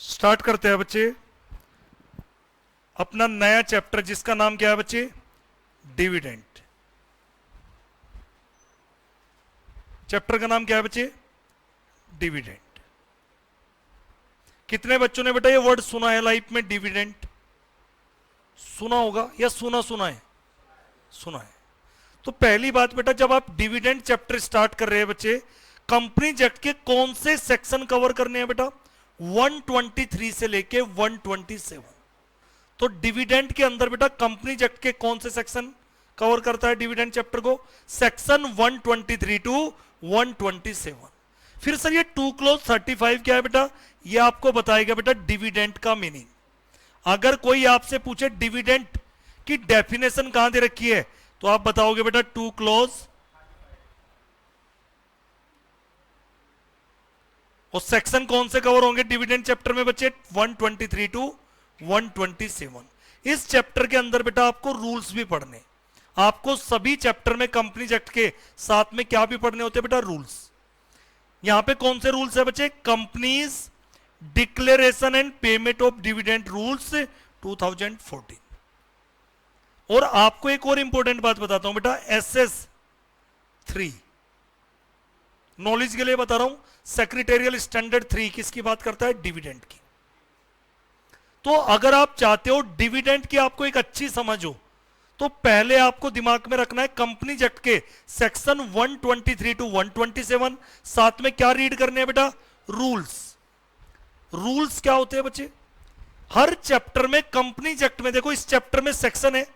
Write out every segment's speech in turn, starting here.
Start करते हैं बच्चे अपना नया चैप्टर, जिसका नाम क्या है बच्चे? डिविडेंड। चैप्टर का नाम क्या है बच्चे? डिविडेंड। कितने बच्चों ने बेटा ये वर्ड सुना है लाइफ में? डिविडेंड सुना होगा या सुना सुना है? सुना है। तो पहली बात बेटा, जब आप डिविडेंड चैप्टर स्टार्ट कर रहे हैं बच्चे, कंपनीज एक्ट के कौन से सेक्शन कवर करने हैं बेटा? 123 से लेके 127। तो डिविडेंड के अंदर बेटा कंपनीज एक्ट के कौन से सेक्शन कवर करता है डिविडेंड चैप्टर को? Section 123 to 127। फिर सर ये 2 क्लॉज 35 क्या है बेटा? ये आपको बताएगा बेटा डिविडेंड का मीनिंग। अगर कोई आपसे पूछे डिविडेंड की डेफिनेशन कहां दे रखी है, तो आप बताओगे बेटा 2 क्लॉज, और सेक्शन कौन से कवर होंगे डिविडेंड चैप्टर में बच्चे? 123 टू 127। इस चैप्टर के अंदर बेटा आपको रूल्स भी पढ़ने, आपको सभी चैप्टर में कंपनीज एक्ट के साथ में क्या भी पढ़ने होते हैं बेटा? रूल्स। यहां पे कौन से रूल्स है बच्चे? Companies declaration and payment of dividend rules 2014। और आपको एक और इंपॉर्टेंट बात बताता हूं बेटा, SS3 नॉलेज के लिए बता रहा हूं, सेक्रेटेरियल स्टैंडर्ड 3 किसकी बात करता है? डिविडेंड की। तो अगर आप चाहते हो डिविडेंड की आपको एक अच्छी समझ हो, तो पहले आपको दिमाग में रखना है कंपनीज एक्ट के सेक्शन 123 टू 127, साथ में क्या रीड करने हैं बेटा? रूल्स। रूल्स क्या होते हैं बच्चे? हर चैप्टर में कंपनीज एक्ट में, देखो इस चैप्टर में सेक्शन है,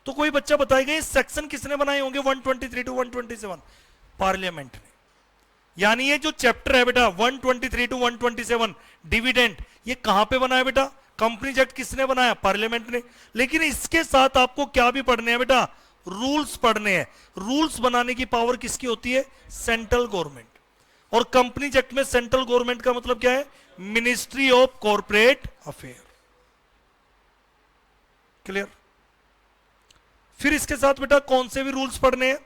तो कोई बच्चा बताएगा ये सेक्शन किसने बनाए होंगे 123 टू 127? पार्लियामेंट ने। यानी ये जो चैप्टर है बेटा 123 टू 127 डिविडेंड, ये कहां पे बना है बेटा? कंपनीज एक्ट किसने बनाया? पार्लियामेंट ने। लेकिन इसके साथ आपको क्या भी पढ़ने हैं बेटा? रूल्स पढ़ने हैं। रूल्स बनाने की पावर किसकी होती है? Central government. और कंपनीज एक्ट में सेंट्रल गवर्नमेंट का मतलब क्या है? Ministry of corporate affair. Clear? फिर इसके साथ बेटा कौन से भी रूल्स पढ़ने हैं?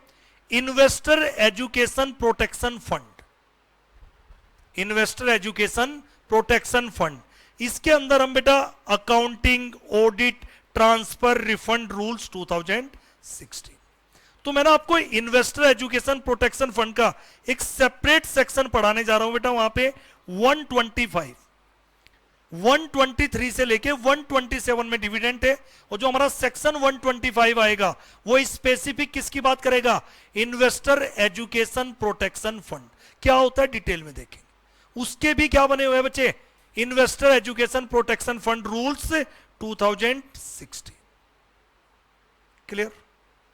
Investor education protection fund. Investor education protection fund, इसके अंदर हम बेटा accounting, audit, transfer, refund rules 2016। तो मैं ना आपको इन्वेस्टर एजुकेशन प्रोटेक्शन फंड का एक सेपरेट सेक्शन पढ़ाने जा रहा हूं बेटा। वहां पे 125 123 से लेके 127 में डिविडेंड है, और जो हमारा सेक्शन 125 आएगा वो स्पेसिफिक किसकी बात करेगा? Investor education protection fund. क्या होता है डिटेल में देखेंगे। उसके भी क्या बने हुए हैं बच्चे? Investor education protection fund rules 2016। Clear?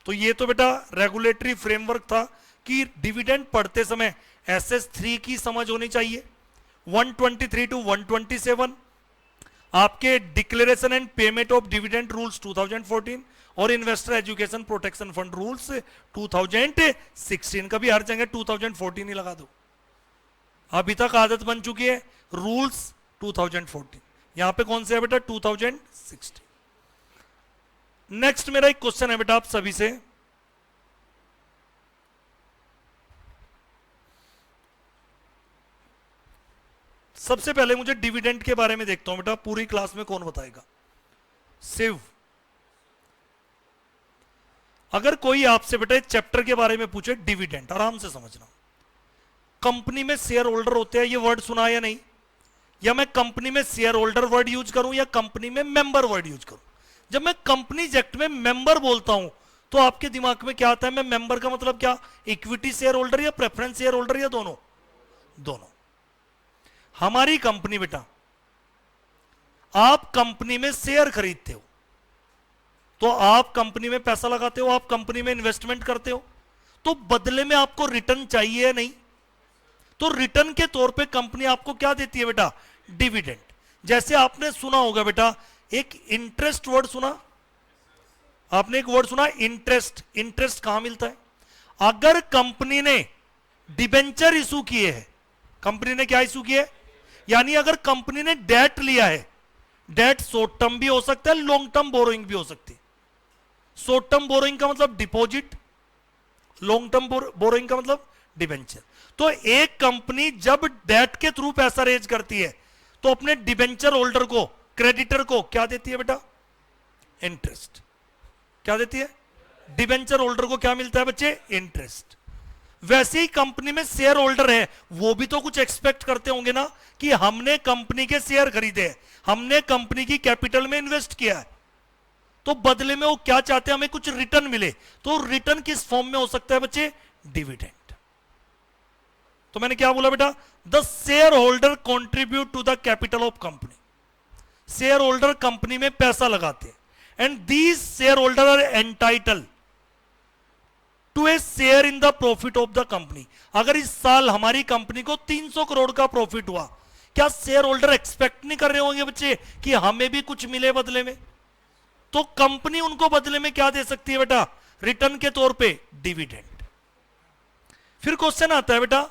तो ये तो बेटा रेगुलेटरी फ्रेमवर्क था कि डिविडेंड पढ़ते समय SS3 की समझ होनी चाहिए। 123 टू 127 आपके declaration and payment of dividend rules 2014, और investor education protection fund rules 2016। कभी हर जगह 2014 ही लगा दो, अभी तक आदत बन चुकी है। रूल्स 2014, यहां पे कौन से है बेटा? 2016। नेक्स्ट मेरा एक क्वेश्चन है बेटा आप सभी से, सबसे पहले मुझे डिविडेंड के बारे में देखता हूं बेटा, पूरी क्लास में कौन बताएगा? शिव। अगर कोई आपसे बेटा चैप्टर के बारे में पूछे डिविडेंड, आराम से समझना, कंपनी में शेयर होल्डर होते हैं, ये वर्ड सुना है या नहीं? या मैं कंपनी में शेयर होल्डर वर्ड यूज करूं या कंपनी में मेंबर वर्ड यूज करूं? जब मैं कंपनीज एक्ट में मेंबर बोलता हूं तो आपके दिमाग में क्या आता है? मैं मेंबर का मतलब क्या? इक्विटी शेयर होल्डर या प्रेफरेंस शेयर होल्डर या दोनों? दोनों। हमारी कंपनी बेटा, आप कंपनी में शेयर खरीदते हो, तो आप कंपनी में पैसा लगाते हो, आप कंपनी में इन्वेस्टमेंट करते हो, तो बदले में आपको रिटर्न चाहिए या नहीं? तो रिटर्न के तौर पे कंपनी आपको क्या देती है बेटा? डिविडेंड। जैसे आपने सुना होगा बेटा एक इंटरेस्ट वर्ड सुना, आपने एक वर्ड सुना इंटरेस्ट। इंटरेस्ट कहां मिलता है? अगर कंपनी ने डिबेंचर इशू किए हैं, कंपनी ने क्या इशू किया है? यानी अगर कंपनी ने डेट लिया है, डेट शॉर्ट टर्म भी हो सकता है, लॉन्ग टर्म बोरोइंग भी हो सकती है। शॉर्ट टर्म बोरोइंग का मतलब डिपॉजिट, लॉन्ग टर्म बोरोइंग का मतलब डिबेंचर। तो एक कंपनी जब डेट के थ्रू पैसा रेज करती है, तो अपने डिबेंचर होल्डर को, क्रेडिटर को क्या देती है बेटा? इंटरेस्ट। क्या देती है? डिबेंचर होल्डर को क्या मिलता है बच्चे? इंटरेस्ट। वैसे ही कंपनी में शेयर होल्डर है, वो भी तो कुछ एक्सपेक्ट करते होंगे ना कि हमने कंपनी के शेयर खरीदे, हमने कंपनी की कैपिटल में इन्वेस्ट किया है, तो बदले में वो क्या चाहते हैं? हमें कुछ रिटर्न मिले। तो रिटर्न किस फॉर्म में हो सकता है बच्चे? डिविडेंड। तो मैंने क्या बोला बेटा? The shareholder contribute to the capital of company. Shareholder company में पैसा लगाते हैं and these shareholder are entitle to a share in the profit of the company. अगर इस साल हमारी कंपनी को 300 करोड़ का प्रॉफिट हुआ, क्या शेयर होल्डर एक्सपेक्ट नहीं कर रहे होंगे बच्चे कि हमें भी कुछ मिले बदले में? तो कंपनी उनको बदले में क्या दे सकती है बेटा? रिटर्न के तौर पे डिविडेंड। फिर क्वेश्चन आता है बेटा,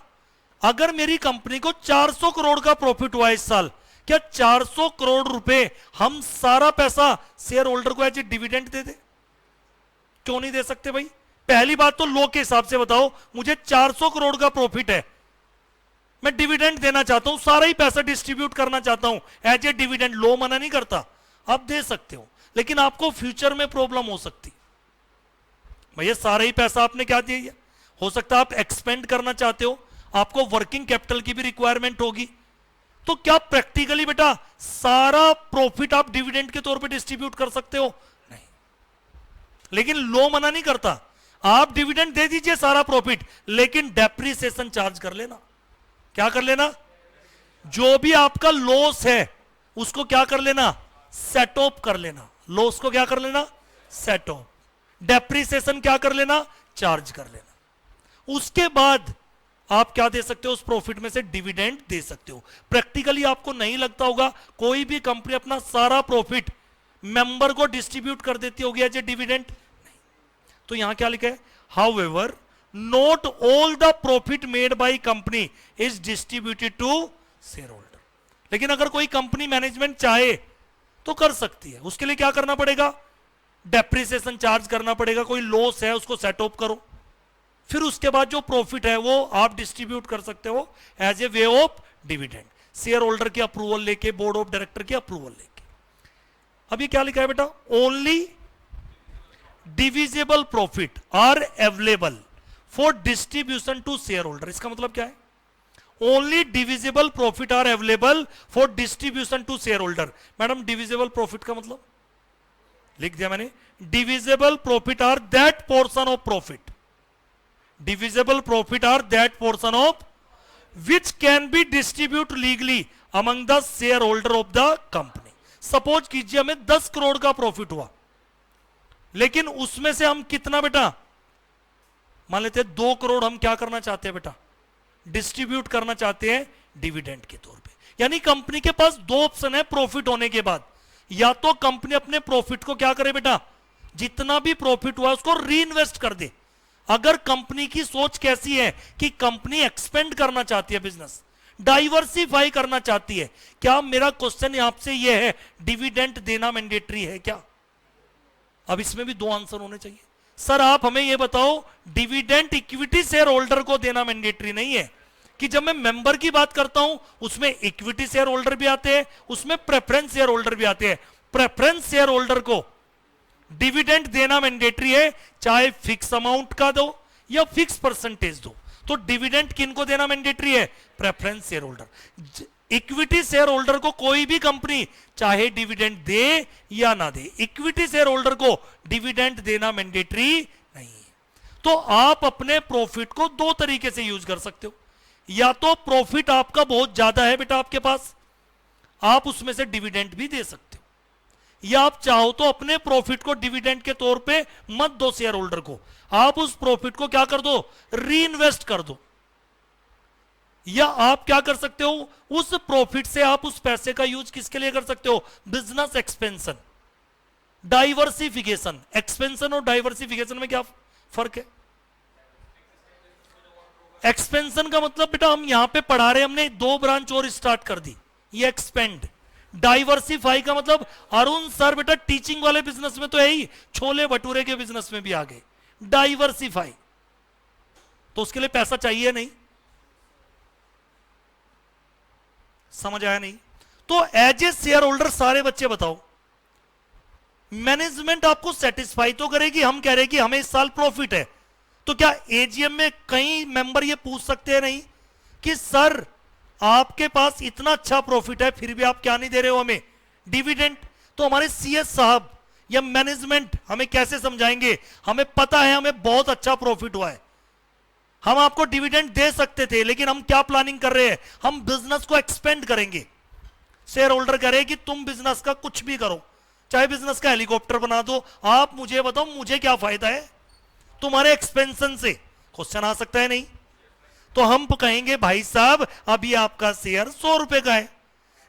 अगर मेरी कंपनी को 400 करोड़ का प्रॉफिट हुआ इस साल, क्या 400 करोड़ रुपए हम सारा पैसा शेयर होल्डर को एज ए डिविडेंड दे दे? क्यों नहीं दे सकते भाई? पहली बात तो लॉ के हिसाब से बताओ, मुझे 400 करोड़ का प्रॉफिट है, मैं डिविडेंड देना चाहता हूं, सारा ही पैसा डिस्ट्रीब्यूट करना चाहता हूं एज ए डिविडेंड। लॉ मना नहीं करता, आप दे सकते हो, लेकिन आपको फ्यूचर में प्रॉब्लम हो सकती। भैया सारा ही पैसा आपने क्या दिया? हो सकता है आप एक्सपेंड करना चाहते हो, आपको वर्किंग कैपिटल की भी रिक्वायरमेंट होगी, तो क्या प्रैक्टिकली बेटा सारा प्रॉफिट आप डिविडेंड के तौर पे डिस्ट्रीब्यूट कर सकते हो? नहीं। लेकिन लॉ मना नहीं करता, आप डिविडेंड दे दीजिए सारा प्रॉफिट, लेकिन डेप्रिसिएशन चार्ज कर लेना। क्या कर लेना? जो भी आपका लॉस है उसको क्या कर लेना? सेट ऑफ कर लेना। लॉस को क्या कर लेना? Set of. डेप्रिसिएशन क्या कर लेना? चार्ज कर लेना। उसके बाद आप क्या दे सकते हो? उस प्रॉफिट में से डिविडेंड दे सकते हो। प्रैक्टिकली आपको नहीं लगता होगा कोई भी कंपनी अपना सारा प्रॉफिट मेंबर को डिस्ट्रीब्यूट कर देती होगी एज ए डिविडेंड? नहीं। तो यहां क्या लिखा है? However not all the profit made by company is distributed to shareholder. लेकिन अगर कोई कंपनी मैनेजमेंट चाहे तो कर सकती है। उसके लिए क्या करना पड़ेगा? डेप्रिसिएशन चार्ज करना पड़ेगा। कोई लॉस है उसको सेट ऑफ करो, फिर उसके बाद जो प्रॉफिट है वो आप डिस्ट्रीब्यूट कर सकते हो as a way of dividend, shareholder की अप्रूवल लेके, बोर्ड ऑफ डायरेक्टर की अप्रूवल लेके। अभी क्या लिखा है बेटा? Only divisible profit are available for distribution to shareholder. इसका मतलब क्या है? Only divisible profit are available for distribution to shareholder. Madam divisible profit का मतलब लिख दिया मैंने, divisible profit are that portion of profit, divisible profit are that portion of which can be distributed legally among the shareholder of the company। Suppose कीजिए हमें 10 करोड़ का profit हुआ, लेकिन उसमें से हम कितना बेटा मान लेते हैं 2 करोड़ हम क्या करना चाहते हैं बेटा? डिस्ट्रीब्यूट करना चाहते हैं डिविडेंड के तौर पे। यानी कंपनी के पास 2 ऑप्शन है प्रॉफिट होने के बाद, या तो कंपनी अपने प्रॉफिट को क्या करे बेटा, जितना भी प्रॉफिट हुआ उसको री इन्वेस्ट कर दे। अगर कंपनी की सोच कैसी है कि कंपनी एक्सपेंड करना चाहती है, बिजनेस डाइवर्सिफाई करना चाहती है, क्या मेरा क्वेश्चन आपसे यह है डिविडेंड देना मैंडेटरी है क्या? अब इसमें भी 2 आंसर होने चाहिए। सर आप हमें यह बताओ, डिविडेंड इक्विटी शेयर होल्डर को देना मैंडेटरी नहीं है कि जब मैं मेंबर की बात करता हूं उसमें इक्विटी शेयर होल्डर भी आते हैं, उसमें प्रेफरेंस शेयर होल्डर भी आते हैं। प्रेफरेंस शेयर होल्डर को डिविडेंड देना मैंडेटरी है, चाहे फिक्स अमाउंट का दो या फिक्स परसेंटेज दो। तो डिविडेंड किनको देना मैंडेटरी है? Preference share holder. Equity share holder को कोई भी कंपनी चाहे डिविडेंड दे या ना दे, इक्विटी शेयर होल्डर को डिविडेंड देना मैंडेटरी नहीं है। तो आप अपने प्रॉफिट को 2 तरीके से यूज कर सकते हो। या तो प्रॉफिट आपका बहुत ज्यादा है बेटा आपके पास, आप उसमें से डिविडेंड भी दे सकते हो, या आप चाहो तो अपने प्रॉफिट को डिविडेंड के तौर पे मत दो शेयर होल्डर को, आप उस प्रॉफिट को क्या कर दो? री इन्वेस्ट कर दो। या आप क्या कर सकते हो? उस प्रॉफिट से आप उस पैसे का यूज किसके लिए कर सकते हो? Business expansion, diversification. एक्सपेंशन और डाइवर्सिफिकेशन में क्या फर्क है? एक्सपेंशन का मतलब बेटा हम यहां पे पढ़ा रहे, हमने 2 ब्रांच और स्टार्ट कर दी, ये एक्सपेंड। डाइवर्सिफाई का मतलब अरुण सर बेटा टीचिंग वाले बिजनेस में तो है ही, छोले भटूरे के बिजनेस में भी आ गए। डाइवर्सिफाई तो उसके लिए पैसा चाहिए नहीं, समझ आया नहीं? तो एज ए शेयर होल्डर सारे बच्चे बताओ, मैनेजमेंट आपको सेटिस्फाई तो करेगी, हम कह रहे हैं कि हमें इस साल प्रॉफिट है, तो क्या एजीएम में कई मेंबर ये पूछ सकते हैं नहीं कि सर आपके पास इतना अच्छा प्रॉफिट है फिर भी आप क्या नहीं दे रहे हो हमें डिविडेंड? तो हमारे सीएस साहब या मैनेजमेंट हमें कैसे समझाएंगे? हमें पता है हमें बहुत अच्छा प्रॉफिट हुआ है, हम आपको डिविडेंड दे सकते थे, लेकिन हम क्या प्लानिंग कर रहे हैं? हम बिजनेस को एक्सपेंड करेंगे। शेयर होल्डर कह रहे हैं कि तुम बिजनेस का कुछ भी करो, चाहे बिजनेस का हेलीकॉप्टर बना दो, आप मुझे बताओ मुझे क्या फायदा है तुम्हारे एक्सपेंशन से? क्वेश्चन आ सकता है नहीं? तो हम कहेंगे भाई साहब अभी आपका शेयर 100 रुपए का है,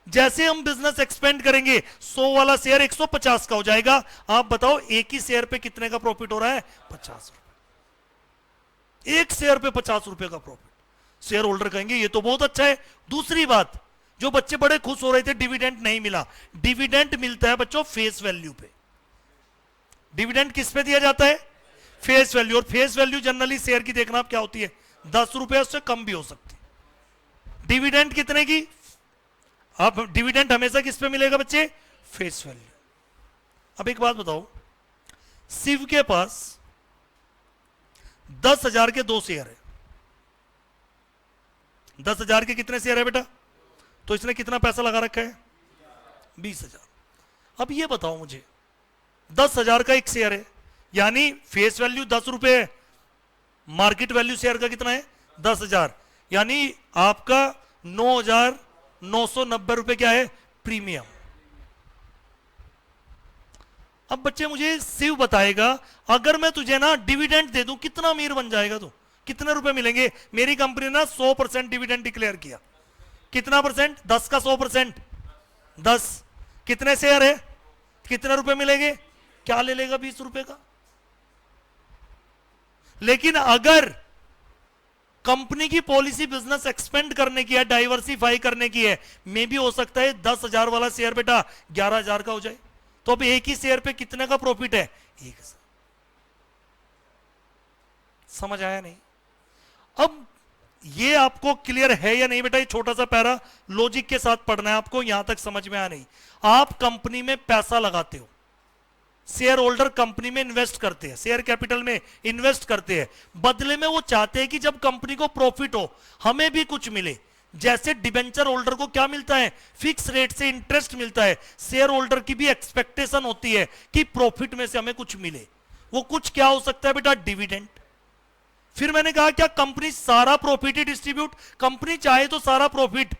जैसे हम बिजनेस एक्सपेंड करेंगे 100 वाला शेयर 150 का हो जाएगा। आप बताओ एक ही शेयर पे कितने का प्रॉफिट हो रहा है? 50 रुपए। एक शेयर पे 50 रुपए का प्रॉफिट। शेयर होल्डर कहेंगे ये तो बहुत अच्छा है। दूसरी बात, जो बच्चे बड़े खुश हो रहे थे डिविडेंड नहीं मिला, डिविडेंड मिलता है बच्चों फेस वैल्यू पे। डिविडेंड किस पे दिया जाता है? Face value. और फेस वैल्यू जनरली शेयर की देखना आप क्या होती है, 10 रुपए, उससे कम भी हो सकती है। डिविडेंड कितने की? अब डिविडेंड हमेशा किस पे मिलेगा बच्चे? Face value. अब एक बात बताओ, शिव के पास 10,000 के 2 शेयर है। 10,000 के कितने शेयर है बेटा? तो इसने कितना पैसा लगा रखा है? 20,000। अब ये बताओ मुझे, 10,000 का एक शेयर है, यानी फेस वैल्यू 10 रुपए है, मार्केट वैल्यू शेयर का कितना है? 10,000, यानी आपका 9,990 रुपए क्या है? प्रीमियम। अब बच्चे मुझे शिव बताएगा अगर मैं तुझे ना डिविडेंड दे दूं कितना अमीर बन जाएगा तू? कितने रुपए मिलेंगे? मेरी कंपनी ने ना 100% डिविडेंड डिक्लेयर किया। कितना परसेंट? 10 का 100%, 10। कितने शेयर है? कितने रुपए मिलेंगे? क्या ले लेगा? 20 रुपए का। लेकिन अगर कंपनी की पॉलिसी बिजनेस एक्सपेंड करने की है, डाइवर्सिफाई करने की है, मे भी हो सकता है 10,000 वाला शेयर बेटा 11,000 का हो जाए। तो अब एक ही शेयर पे कितने का प्रॉफिट है? 1,000। समझ आया नहीं? अब ये आपको क्लियर है या नहीं बेटा? ये छोटा सा पैरा लॉजिक के साथ पढ़ना है आपको, यहां तक समझ में आया नहीं? आप कंपनी में पैसा लगाते हो, शेयर होल्डर कंपनी में इन्वेस्ट करते हैं, शेयर कैपिटल में इन्वेस्ट करते हैं, बदले में वो चाहते हैं कि जब कंपनी को प्रॉफिट हो हमें भी कुछ मिले। जैसे डिबेंचर होल्डर को क्या मिलता है? फिक्स रेट से इंटरेस्ट मिलता है। शेयर होल्डर की भी एक्सपेक्टेशन होती है कि प्रॉफिट में से हमें कुछ मिले। वो कुछ क्या हो सकता है बेटा? डिविडेंड। फिर मैंने कहा क्या कंपनी सारा प्रॉफिट ही डिस्ट्रीब्यूट? कंपनी चाहे तो सारा प्रॉफिट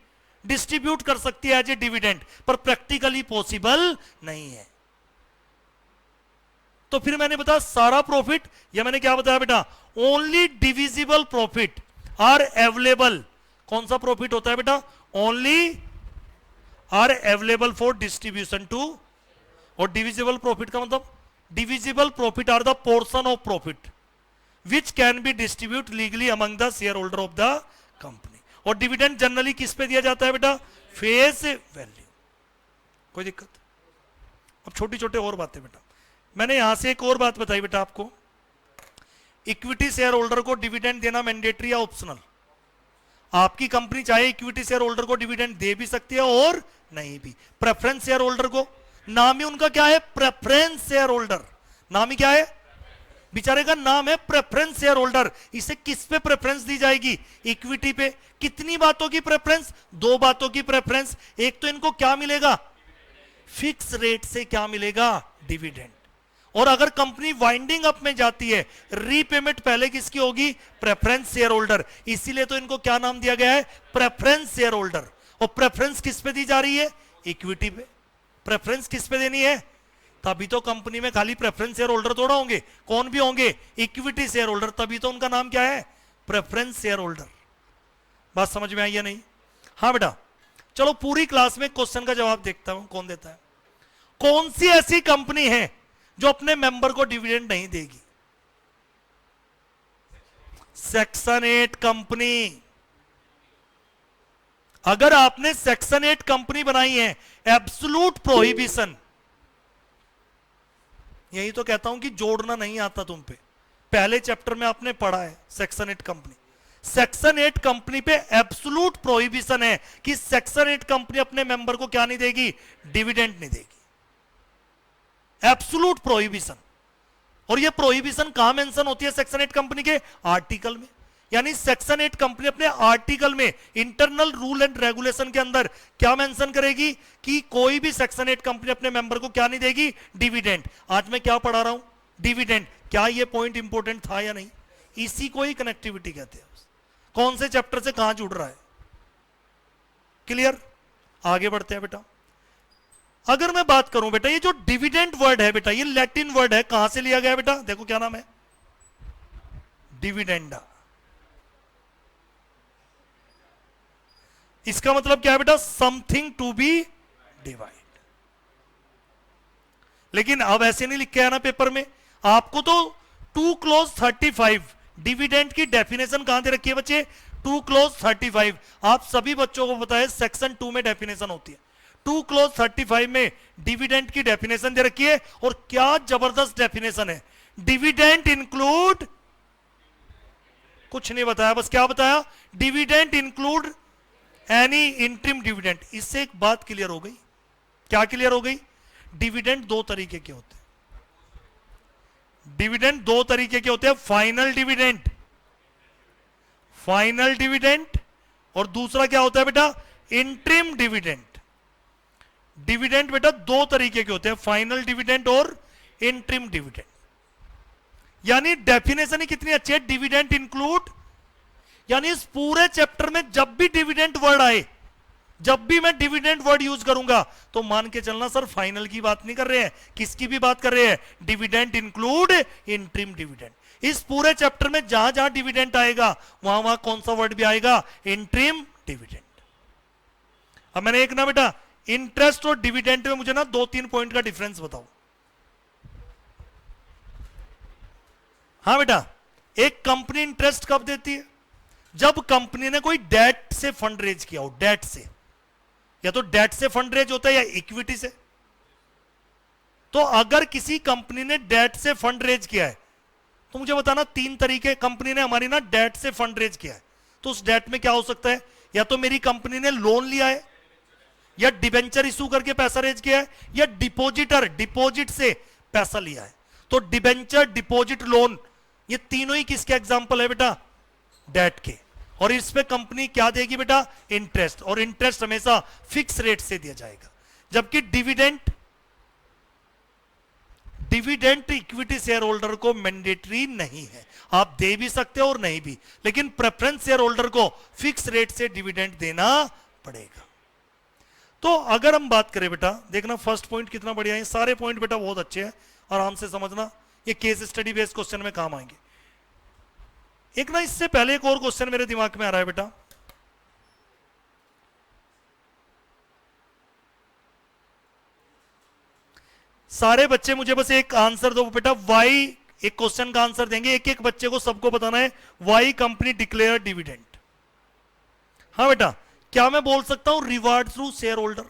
डिस्ट्रीब्यूट कर सकती है एज ए डिविडेंड, पर प्रैक्टिकली पॉसिबल नहीं है। तो फिर मैंने बताया सारा प्रॉफिट, या मैंने क्या बताया बेटा? Only divisible profit are available. कौन सा प्रॉफिट होता है बेटा? Only are available for distribution to. और डिविजिबल प्रॉफिट का मतलब, divisible profit are the portion of profit which can be distribute legally among the shareholder of the company। और dividend generally किस पे दिया जाता है बेटा? Face value. कोई दिक्कत? अब छोटी छोटी और बातें बेटा, मैंने यहां से एक और बात बताई बेटा आपको, इक्विटी शेयर होल्डर को डिविडेंड देना मैंडेटरी या ऑप्शनल? आपकी कंपनी चाहे इक्विटी शेयर होल्डर को डिविडेंड दे भी सकती है और नहीं भी। प्रेफरेंस शेयर होल्डर को, नाम ही उनका क्या है? Preference share holder. नाम ही क्या है? बेचारे का नाम है प्रेफरेंस शेयर होल्डर। इसे किस पे प्रेफरेंस दी जाएगी? इक्विटी पे। कितनी बातों की प्रेफरेंस? 2 बातों की प्रेफरेंस। एक तो इनको क्या मिलेगा? फिक्स रेट से क्या मिलेगा? डिविडेंड। और अगर कंपनी वाइंडिंग अप में जाती है, रीपेमेंट पहले किसकी होगी? Preference share holder. इसीलिए तो इनको क्या नाम दिया गया है? Preference share holder. और प्रेफरेंस किस पे दी जा रही है? इक्विटी पे। प्रेफरेंस किस पे देनी है? तभी तो कंपनी में खाली प्रेफरेंस शेयर होल्डर थोड़ा होंगे, कौन भी होंगे? Equity share holder. तभी तो उनका नाम क्या है? Preference share holder. बात समझ में आई या नहीं? हाँ बेटा, चलो पूरी क्लास में क्वेश्चन का जवाब देखता हूं कौन देता है। कौन सी ऐसी कंपनी है जो अपने मेंबर को डिविडेंड नहीं देगी? Section 8 company. अगर आपने सेक्शन 8 कंपनी बनाई है, एब्सोल्यूट प्रोहिबिशन, यही तो कहता हूं कि जोड़ना नहीं आता तुम पे। पहले चैप्टर में आपने पढ़ा है सेक्शन 8 कंपनी। सेक्शन 8 कंपनी पे एब्सोल्यूट प्रोहिबिशन है कि सेक्शन 8 कंपनी अपने मेंबर को क्या नहीं देगी, डिविडेंड नहीं देगी, एब्सोल्यूट प्रोहिबिशन। और ये प्रोहिबिशन कहां मेंशन होती है सेक्शन 8 कंपनी के आर्टिकल में, यानी सेक्शन 8 कंपनी अपने आर्टिकल में इंटरनल रूल एंड रेगुलेशन के अंदर क्या मेंशन करेगी कि कोई भी सेक्शन 8 कंपनी अपने मेंबर को क्या नहीं देगी, डिविडेंड। आज मैं क्या पढ़ा रहा हूं, डिविडेंड। क्या ये पॉइंट इंपॉर्टेंट था या नहीं, इसी को ही कनेक्टिविटी कहते हैं। कौन से चैप्टर से कहां जुड़ रहा है, क्लियर। आगे बढ़ते हैं बेटा। अगर मैं बात करूं बेटा, ये जो डिविडेंड वर्ड है बेटा, ये लैटिन वर्ड है, कहां से लिया गया बेटा, देखो क्या नाम है, डिविडेंडा। इसका मतलब क्या है बेटा, समथिंग टू बी डिवाइड। लेकिन अब ऐसे नहीं लिखा है ना पेपर में, आपको तो 2 क्लॉज 35 डिविडेंड की डेफिनेशन कहां दे रखी है बच्चे, 2 क्लॉज 35। आप सभी बच्चों को पता है सेक्शन 2 में डेफिनेशन होती है, 2 क्लॉज 35 में डिविडेंड की डेफिनेशन दे रखी है। और क्या जबरदस्त डेफिनेशन है, डिविडेंड इंक्लूड, कुछ नहीं बताया, बस क्या बताया, dividend include any interim dividend. इससे एक बात क्लियर हो गई, क्या क्लियर हो गई, डिविडेंड दो तरीके के होते हैं, डिविडेंड दो तरीके के होते हैं, फाइनल डिविडेंड, फाइनल डिविडेंड, और दूसरा क्या होता है बेटा, इंटरिम डिविडेंड। डिविडेंड बेटा दो तरीके के होते हैं, फाइनल डिविडेंड और इंटरिम डिविडेंड। यानी डेफिनेशन ही कितनी अच्छी है, डिविडेंड इंक्लूड, यानी इस पूरे चैप्टर में जब भी डिविडेंड वर्ड आए, जब भी मैं डिविडेंड वर्ड यूज करूंगा तो मान के चलना सर फाइनल की बात नहीं कर रहे हैं, किसकी भी बात कर रहे हैं, डिविडेंड इंक्लूड इंटरिम डिविडेंड। इस पूरे चैप्टर में जहां जहां डिविडेंड आएगा वहां वहां कौन सा वर्ड भी आएगा, इंटरिम डिविडेंड। अब मैंने एक ना बेटा इंटरेस्ट और डिविडेंड में मुझे ना 2-3 पॉइंट का डिफरेंस बताओ। हाँ बेटा, एक कंपनी इंटरेस्ट कब देती है, जब कंपनी ने कोई डेट से फंड रेज किया हो, डेट से, या तो डेट से फंड रेज होता है या इक्विटी से। तो अगर किसी कंपनी ने डेट से फंड रेज किया है तो मुझे बताना 3 तरीके, कंपनी ने हमारी ना डेट से फंड रेज किया है तो उस डेट में क्या हो सकता है, या तो मेरी कंपनी ने लोन लिया है, या डिबेंचर इशू करके पैसा रेज किया है, या डिपॉजिटर डिपॉजिट से पैसा लिया है। तो डिबेंचर, डिपॉजिट, लोन, ये तीनों ही किसके एग्जांपल है बेटा, डेट के। और इस पे कंपनी क्या देगी बेटा, इंटरेस्ट, और इंटरेस्ट हमेशा फिक्स रेट से दिया जाएगा। जबकि dividend, dividend equity share holder को मैंडेटरी नहीं है, आप दे भी सकते हो और नहीं भी, लेकिन प्रेफरेंस शेयर होल्डर को फिक्स रेट से डिविडेंड देना पड़ेगा। तो अगर हम बात करें बेटा, देखना फर्स्ट पॉइंट कितना बढ़िया है, सारे पॉइंट बेटा बहुत अच्छे हैं, आराम से समझना, ये केस स्टडी बेस्ड क्वेश्चन में काम आएंगे। एक ना इससे पहले एक और क्वेश्चन मेरे दिमाग में आ रहा है बेटा, सारे बच्चे मुझे बस एक आंसर दो बेटा, वाई, एक क्वेश्चन का आंसर देंगे, एक एक बच्चे को सबको बताना है, वाई कंपनी डिक्लेयर डिविडेंड। हाँ बेटा, क्या मैं बोल सकता हूं रिवार्ड थ्रू शेयर होल्डर,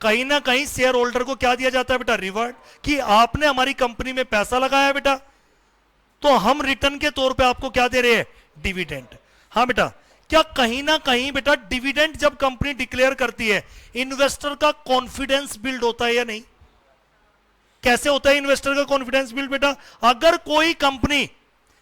कहीं ना कहीं शेयर होल्डर को क्या दिया जाता है बेटा, रिवार्ड, कि आपने हमारी कंपनी में पैसा लगाया बेटा, तो हम रिटर्न के तौर पे आपको क्या दे रहे हैं, डिविडेंड। हाँ बेटा, क्या कहीं ना कहीं बेटा डिविडेंड जब कंपनी डिक्लेयर करती है इन्वेस्टर का कॉन्फिडेंस बिल्ड होता है या नहीं, कैसे होता है इन्वेस्टर का कॉन्फिडेंस बिल्ड बेटा, अगर कोई कंपनी,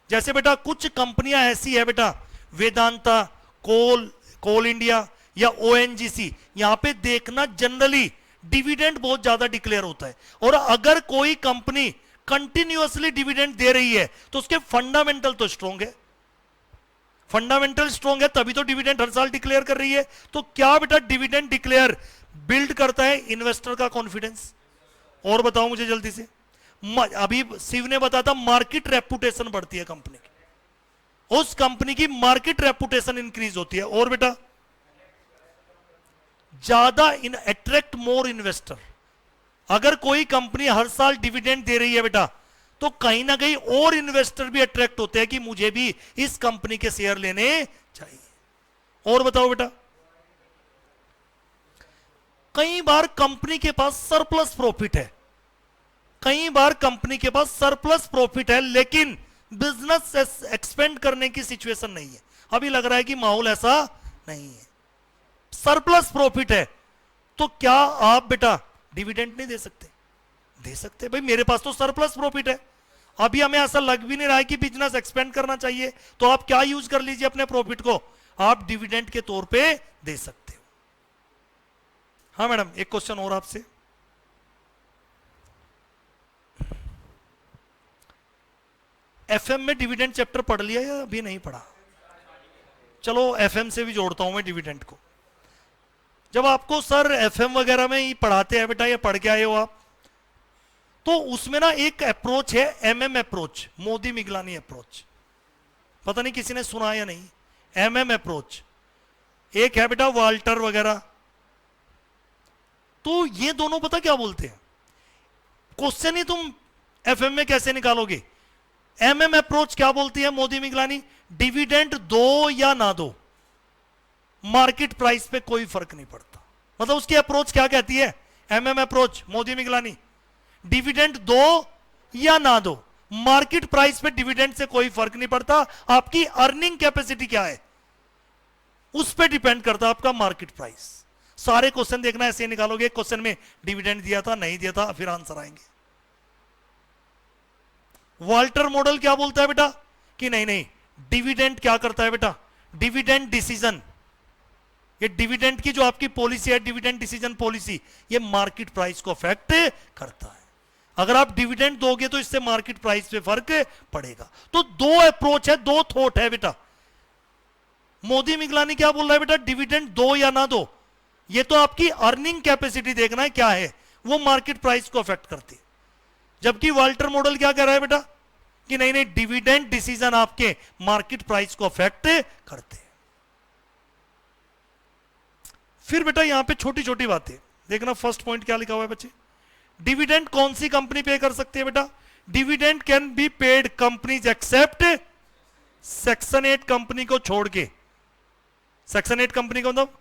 जैसे बेटा कुछ कंपनियां ऐसी है बेटा, वेदांता, कोल इंडिया या ओएनजीसी, यहां पे देखना जनरली डिविडेंड बहुत ज्यादा डिक्लेयर होता है, और अगर कोई कंपनी कंटिन्यूअसली डिविडेंड दे रही है तो उसके फंडामेंटल तो स्ट्रॉन्ग है, फंडामेंटल स्ट्रॉन्ग है तभी तो डिविडेंड हर साल डिक्लेयर कर रही है। तो क्या बेटा डिविडेंड डिक्लेयर बिल्ड करता है इन्वेस्टर का कॉन्फिडेंस, और बताओ मुझे जल्दी से, अभी शिव ने बताया था मार्केट रेपुटेशन बढ़ती है कंपनी की, उस कंपनी की मार्केट रेपुटेशन इंक्रीज होती है, और बेटा ज्यादा इन अट्रैक्ट मोर इन्वेस्टर। अगर कोई कंपनी हर साल डिविडेंड दे रही है बेटा तो कहीं ना कहीं और इन्वेस्टर भी अट्रैक्ट होते हैं कि मुझे भी इस कंपनी के शेयर लेने चाहिए। और बताओ बेटा, कई बार कंपनी के पास सरप्लस प्रॉफिट है, कई बार कंपनी के पास सरप्लस प्रॉफिट है, लेकिन बिजनेस एक्सपेंड करने की सिचुएशन नहीं है, अभी लग रहा है कि माहौल ऐसा नहीं है, सरप्लस प्रॉफिट है, तो क्या आप बेटा डिविडेंड नहीं दे सकते? दे सकते भाई, मेरे पास तो सरप्लस प्रॉफिट है, अभी हमें ऐसा लग भी नहीं रहा है कि बिजनेस एक्सपेंड करना चाहिए, तो आप क्या यूज कर लीजिए अपने प्रॉफिट को, आप डिविडेंड के तौर पे दे सकते हो। हाँ मैडम, एक क्वेश्चन और आपसे, एफएम में डिविडेंड चैप्टर पढ़ लिया या अभी नहीं पढ़ा? चलो एफएम से भी जोड़ता हूं मैं डिविडेंड को। जब आपको सर एफएम वगैरह में ही पढ़ाते हैं बेटा, या पढ़ के आए हो आप, तो उसमें ना एक अप्रोच है MM approach, Modi Miglani approach, पता नहीं किसी ने सुना या नहीं, एमएम अप्रोच। एक है बेटा वाल्टर वगैरह, तो ये दोनों पता क्या बोलते हैं, क्वेश्चन ही तुम एफएम में कैसे निकालोगे, एमएम अप्रोच क्या बोलती है मोदी मिगलानी, डिविडेंड दो या ना दो, मार्केट प्राइस पे कोई फर्क नहीं पड़ता। मतलब उसकी अप्रोच क्या कहती है, MM approach Modi Miglani, dividend दो या ना दो, मार्केट प्राइस पे डिविडेंड से कोई फर्क नहीं पड़ता, आपकी अर्निंग कैपेसिटी क्या है उस पे डिपेंड करता है आपका मार्केट प्राइस। सारे क्वेश्चन देखना ऐसे निकालोगे, क्वेश्चन में डिविडेंड दिया था नहीं दिया था, फिर आंसर आएंगे। वाल्टर मॉडल क्या बोलता है बेटा कि नहीं नहीं, डिविडेंड क्या करता है बेटा, डिविडेंड डिसीजन, ये डिविडेंड की जो आपकी पॉलिसी है, डिविडेंड डिसीजन पॉलिसी, ये मार्केट प्राइस को अफेक्ट करता है। अगर आप डिविडेंड दोगे तो इससे मार्केट प्राइस पे फर्क पड़ेगा। तो दो अप्रोच है, दो थॉट है बेटा। मोदी मिगलानी क्या बोल रहा है बेटा, डिविडेंड दो या ना दो, ये तो आपकी अर्निंग कैपेसिटी देखना है क्या है, वो मार्केट प्राइस को अफेक्ट करती है। जबकि वाल्टर मॉडल क्या कह रहा है बेटा कि नहीं नहीं, डिविडेंड डिसीजन आपके मार्केट प्राइस को अफेक्ट करते हैं। फिर बेटा यहां पे छोटी छोटी बातें देखना, फर्स्ट पॉइंट क्या लिखा हुआ है बच्चे, डिविडेंड कौन सी कंपनी पे कर सकती है बेटा, dividend can be paid companies except section 8 company को छोड़ के, सेक्शन 8 कंपनी को मतलब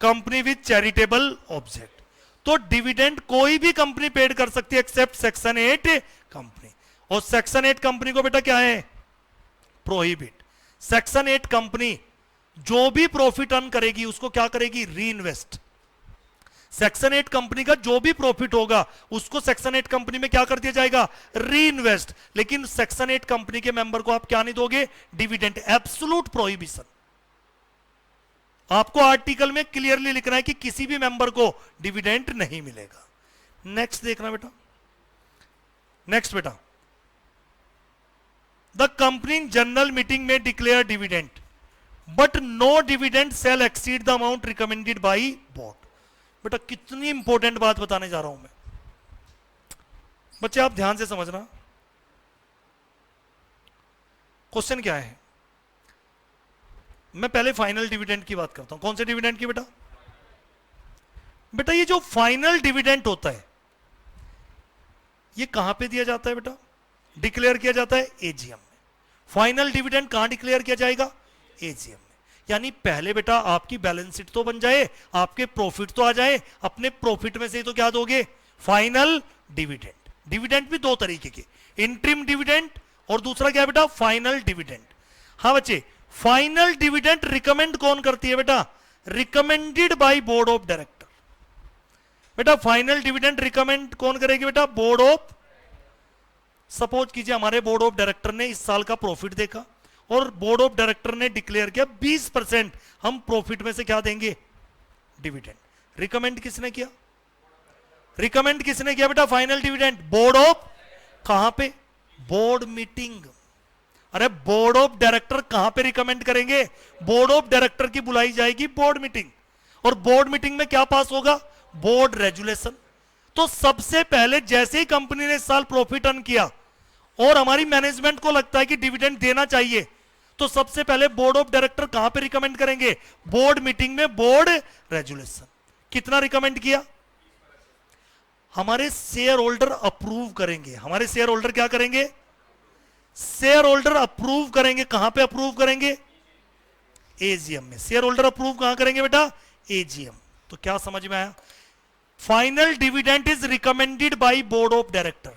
कंपनी विद चैरिटेबल ऑब्जेक्ट, तो डिविडेंड कोई भी कंपनी पेड कर सकती है एक्सेप्ट सेक्शन 8 कंपनी। और सेक्शन 8 कंपनी को बेटा क्या है, प्रोहिबिट। सेक्शन 8 कंपनी जो भी प्रॉफिट अर्न करेगी उसको क्या करेगी, री इन्वेस्ट। सेक्शन 8 कंपनी का जो भी प्रॉफिट होगा उसको सेक्शन 8 कंपनी में क्या कर दिया जाएगा, री इन्वेस्ट। लेकिन सेक्शन 8 कंपनी के मेंबर को आप क्या नहीं दोगे, डिविडेंड, एब्सोल्यूट प्रोहिबिशन। आपको आर्टिकल में क्लियरली लिखना है कि किसी भी मेंबर को डिविडेंड नहीं मिलेगा। नेक्स्ट देखना बेटा, नेक्स्ट बेटा, द कंपनी जनरल मीटिंग में declare dividend but no dividend shall exceed the amount recommended by board. बेटा कितनी इंपॉर्टेंट बात बताने जा रहा हूं मैं, बच्चे आप ध्यान से समझना। क्वेश्चन क्या है, मैं पहले फाइनल डिविडेंड की बात करता हूं। कौन से डिविडेंड की बेटा, बेटा ये जो फाइनल डिविडेंड होता है ये कहां पे दिया जाता है बेटा, डिक्लेयर किया जाता है एजीएम में। फाइनल डिविडेंड कहां डिक्लेयर किया जाएगा, एजीएम में। यानी पहले बेटा आपकी बैलेंस शीट तो बन जाए, आपके प्रॉफिट तो आ जाए, अपने प्रॉफिट में से ही तो क्या दोगे, फाइनल डिविडेंड। डिविडेंड भी दो तरीके के, इंटरिम डिविडेंड और दूसरा क्या बेटा, फाइनल डिविडेंड। हाँ बच्चे, फाइनल डिविडेंड रिकमेंड कौन करती है बेटा, recommended by board of director. बेटा फाइनल डिविडेंड रिकमेंड कौन करेगी बेटा, बोर्ड ऑफ। सपोज कीजिए हमारे बोर्ड ऑफ डायरेक्टर ने इस साल का प्रॉफिट देखा और बोर्ड ऑफ डायरेक्टर ने डिक्लेयर किया 20% हम प्रॉफिट में से क्या देंगे, डिविडेंड। रिकमेंड किसने किया, रिकमेंड किसने किया बेटा, फाइनल डिविडेंड, बोर्ड ऑफ। कहां पे, बोर्ड मीटिंग। अरे बोर्ड ऑफ डायरेक्टर कहां पे रिकमेंड करेंगे, बोर्ड ऑफ डायरेक्टर की बुलाई जाएगी बोर्ड मीटिंग, और बोर्ड मीटिंग में क्या पास होगा, बोर्ड रेजुलेशन। तो सबसे पहले जैसे ही कंपनी ने इस साल प्रॉफिट अर्न किया और हमारी मैनेजमेंट को लगता है कि डिविडेंड देना चाहिए, तो सबसे पहले बोर्ड ऑफ डायरेक्टर कहां पे रिकमेंड करेंगे, बोर्ड मीटिंग में, बोर्ड रेजुलेशन। कितना रिकमेंड किया, हमारे शेयर होल्डर अप्रूव करेंगे। हमारे शेयर होल्डर क्या करेंगे, शेयर होल्डर अप्रूव करेंगे। कहां पे अप्रूव करेंगे, एजीएम में। शेयर होल्डर अप्रूव कहां करेंगे बेटा, एजीएम। तो क्या समझ में आया, final dividend is recommended by board of director.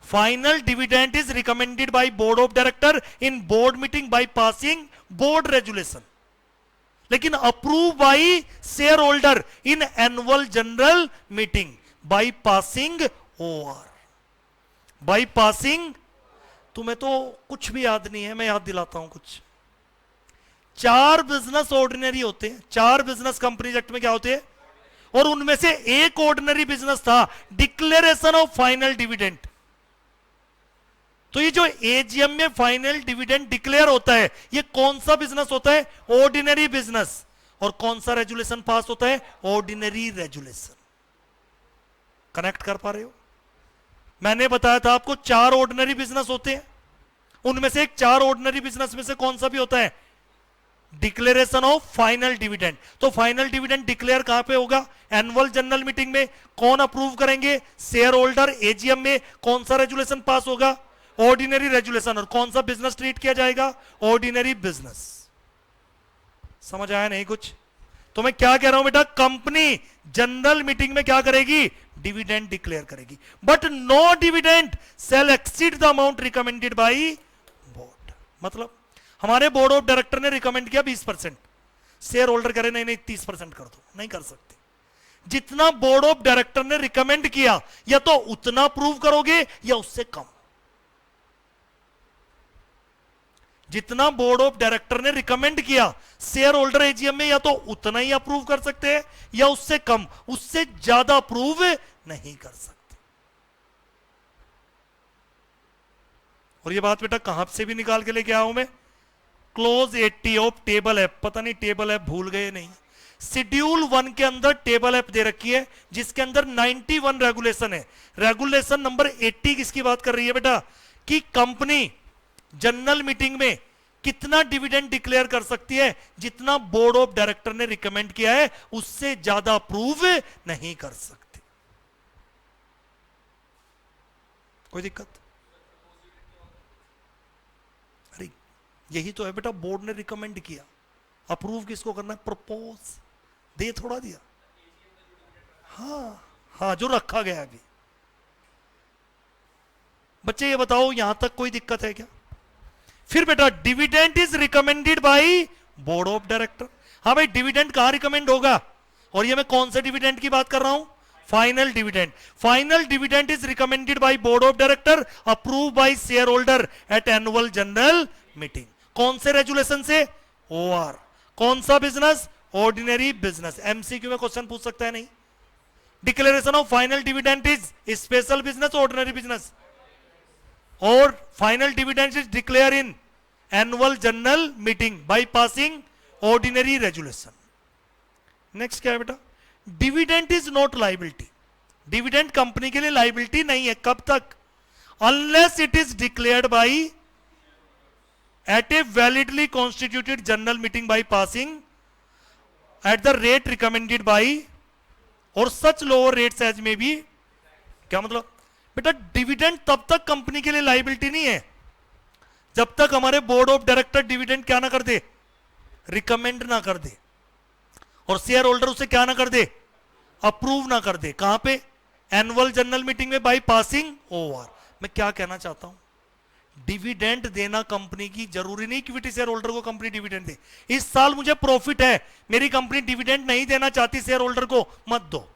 Final dividend is recommended by board of director in board meeting by passing board resolution, लेकिन approve by shareholder in annual general meeting by passing OR. By passing, तुम्हें तो कुछ भी याद नहीं है, मैं याद दिलाता हूं कुछ। 4 बिजनेस ऑर्डिनरी होते हैं, 4 बिजनेस कंपनीज एक्ट में क्या होते हैं, और उनमें से एक ऑर्डिनरी बिजनेस था डिक्लेरेशन ऑफ फाइनल डिविडेंड। तो ये जो एजीएम में फाइनल डिविडेंड डिक्लेयर होता है, ये कौन सा बिजनेस होता है, ऑर्डिनरी बिजनेस। और कौन सा रेजुलेशन पास होता है, ऑर्डिनरी रेजुलेशन। कनेक्ट कर पा रहे हो? मैंने बताया था आपको 4 ऑर्डिनरी बिजनेस होते हैं, उनमें से एक 4 ऑर्डिनरी बिजनेस में से कौन सा भी होता है, डिक्लेरेशन ऑफ फाइनल डिविडेंड। तो फाइनल डिविडेंड डिक्लेयर कहां पे होगा, एनुअल जनरल मीटिंग में। कौन अप्रूव करेंगे, शेयर होल्डर। एजीएम में कौन सा रेजुलेशन पास होगा, ऑर्डिनरी रेजुलेशन। और कौन सा बिजनेस ट्रीट किया जाएगा, ऑर्डिनरी बिजनेस। समझ आया नहीं कुछ? तो मैं क्या कह रहा हूं बेटा, कंपनी जनरल मीटिंग में क्या करेगी, डिविडेंड डिक्लेयर करेगी, but no dividend shall exceed the amount recommended by board. मतलब हमारे बोर्ड ऑफ डायरेक्टर ने रिकमेंड किया 20%, शेयर होल्डर करे नहीं 30% कर दो, नहीं कर सकते। जितना बोर्ड ऑफ डायरेक्टर ने रिकमेंड किया, या तो उतना अप्रूव करोगे या उससे कम। जितना बोर्ड ऑफ डायरेक्टर ने रिकमेंड किया शेयर होल्डर एजीएम में, या तो उतना ही अप्रूव कर सकते हैं या उससे कम, उससे ज्यादा अप्रूव नहीं कर सकते। और ये बात बेटा कहां से भी निकाल के लेके आया हूं मैं, क्लोज 80 ऑफ टेबल ऐप। पता नहीं टेबल ऐप भूल गए नहीं, शेड्यूल 1 के अंदर टेबल ऐप दे रखी है, जिसके अंदर 91 रेगुलेशन है। रेगुलेशन नंबर 80 किसकी बात कर रही है बेटा, कि कंपनी जनरल मीटिंग में कितना डिविडेंड डिक्लेयर कर सकती है, जितना बोर्ड ऑफ डायरेक्टर ने रिकमेंड किया है उससे ज्यादा अप्रूव नहीं कर सकते। कोई दिक्कत? अरे यही तो है बेटा, बोर्ड ने रिकमेंड किया, अप्रूव किसको करना है, प्रपोज। दे थोड़ा दिया, हाँ जो रखा गया अभी। बच्चे ये बताओ यहां तक कोई दिक्कत है क्या? फिर बेटा dividend is recommended by board of director. हाँ भाई, डिविडेंड कहां रिकमेंड होगा, और ये मैं कौन से डिविडेंड की बात कर रहा हूं, final dividend. Final dividend is recommended by board of director, approve by shareholder at annual general meeting. कौन से रेजुलेशन से, ओआर। कौन सा बिजनेस, ऑर्डिनरी बिजनेस। एमसीक्यू में क्वेश्चन पूछ सकता है नहीं। Declaration of final dividend is special business, ordinary business. और final dividend is declare in annual general meeting by passing ordinary resolution. Next क्या है बेटा, dividend is not liability. Dividend company के लिए लाइबिलिटी नहीं है। कब तक, unless it is declared by at a validly constituted general meeting by passing at the rate recommended by और such lower rates as may be. क्या मतलब बेटा, डिविडेंड तब तक कंपनी के लिए लाइबिलिटी नहीं है जब तक हमारे बोर्ड ऑफ डायरेक्टर डिविडेंड क्या ना कर दे, रिकमेंड ना कर दे, और शेयर होल्डर उसे क्या ना कर दे, अप्रूव ना कर दे। कहां पे, एनुअल जनरल मीटिंग में बाय पासिंग ओवर। मैं क्या कहना चाहता हूं, डिविडेंड देना कंपनी की जरूरी नहीं इक्विटी शेयर होल्डर को कंपनी डिविडेंड दे। इस साल मुझे प्रॉफिट है, मेरी कंपनी डिविडेंड नहीं देना चाहती शेयर होल्डर को, मत दो।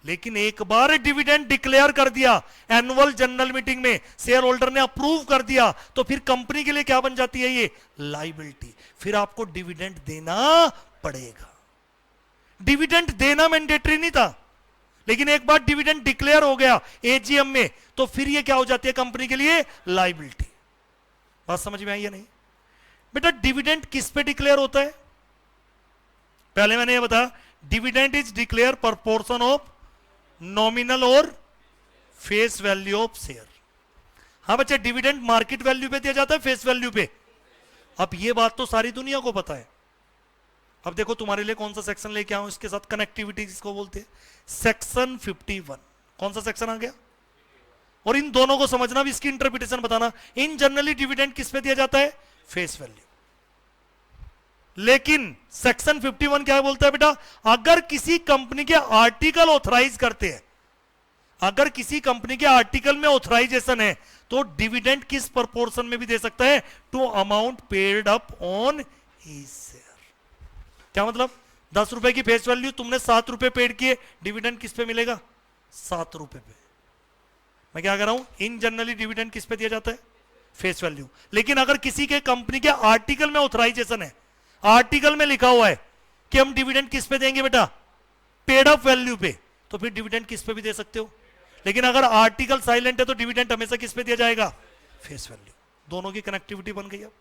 लेकिन एक बार डिविडेंड डिक्लेयर कर दिया एनुअल जनरल मीटिंग में, शेयर होल्डर ने अप्रूव कर दिया, तो फिर कंपनी के लिए क्या बन जाती है, ये लायबिलिटी। फिर आपको डिविडेंड देना पड़ेगा। डिविडेंड देना मैंडेटरी नहीं था, लेकिन एक बार डिविडेंड डिक्लेयर हो गया एजीएम में, तो फिर ये क्या हो जाती है कंपनी के लिए, लायबिलिटी। बात समझ में आई या नहीं बेटा? डिविडेंड किस पे डिक्लेयर होता है, पहले मैंने ये बताया, dividend is declare proportion of nominal और फेस वैल्यू ऑफ शेयर। हाँ बच्चे, डिविडेंड मार्केट वैल्यू पे दिया जाता है, फेस वैल्यू पे। अब ये बात तो सारी दुनिया को पता है। अब देखो तुम्हारे लिए कौन सा सेक्शन लेके आऊं, इसके साथ कनेक्टिविटी जिसको बोलते हैं, सेक्शन 51। कौन सा सेक्शन आ गया, और इन दोनों को समझना भी, इसकी इंटरप्रिटेशन बताना। इन जनरली डिविडेंड किस पे दिया जाता है, फेस वैल्यू। लेकिन सेक्शन 51 क्या बोलता है बेटा, अगर किसी कंपनी के आर्टिकल ऑथराइज करते हैं, अगर किसी कंपनी के आर्टिकल में ऑथराइजेशन है तो डिविडेंड किस प्रोपोर्शन में भी दे सकता है, to amount paid up on his share. क्या मतलब, 10 रुपए की फेस वैल्यू, तुमने 7 रुपए पेड किए, डिविडेंड किस पे मिलेगा, 7 रुपए पे। मैं क्या कर रहा हूं, इन जनरली डिविडेंड किस पे दिया जाता है, फेस वैल्यू। लेकिन अगर किसी के कंपनी के आर्टिकल में ऑथराइजेशन है, आर्टिकल में लिखा हुआ है कि हम डिविडेंड किस पे देंगे बेटा, पेड अप वैल्यू पे, तो फिर डिविडेंड किस पे भी दे सकते हो। लेकिन अगर आर्टिकल साइलेंट है तो डिविडेंड हमेशा किस पे दिया जाएगा, फेस वैल्यू। दोनों की कनेक्टिविटी बन गई। अब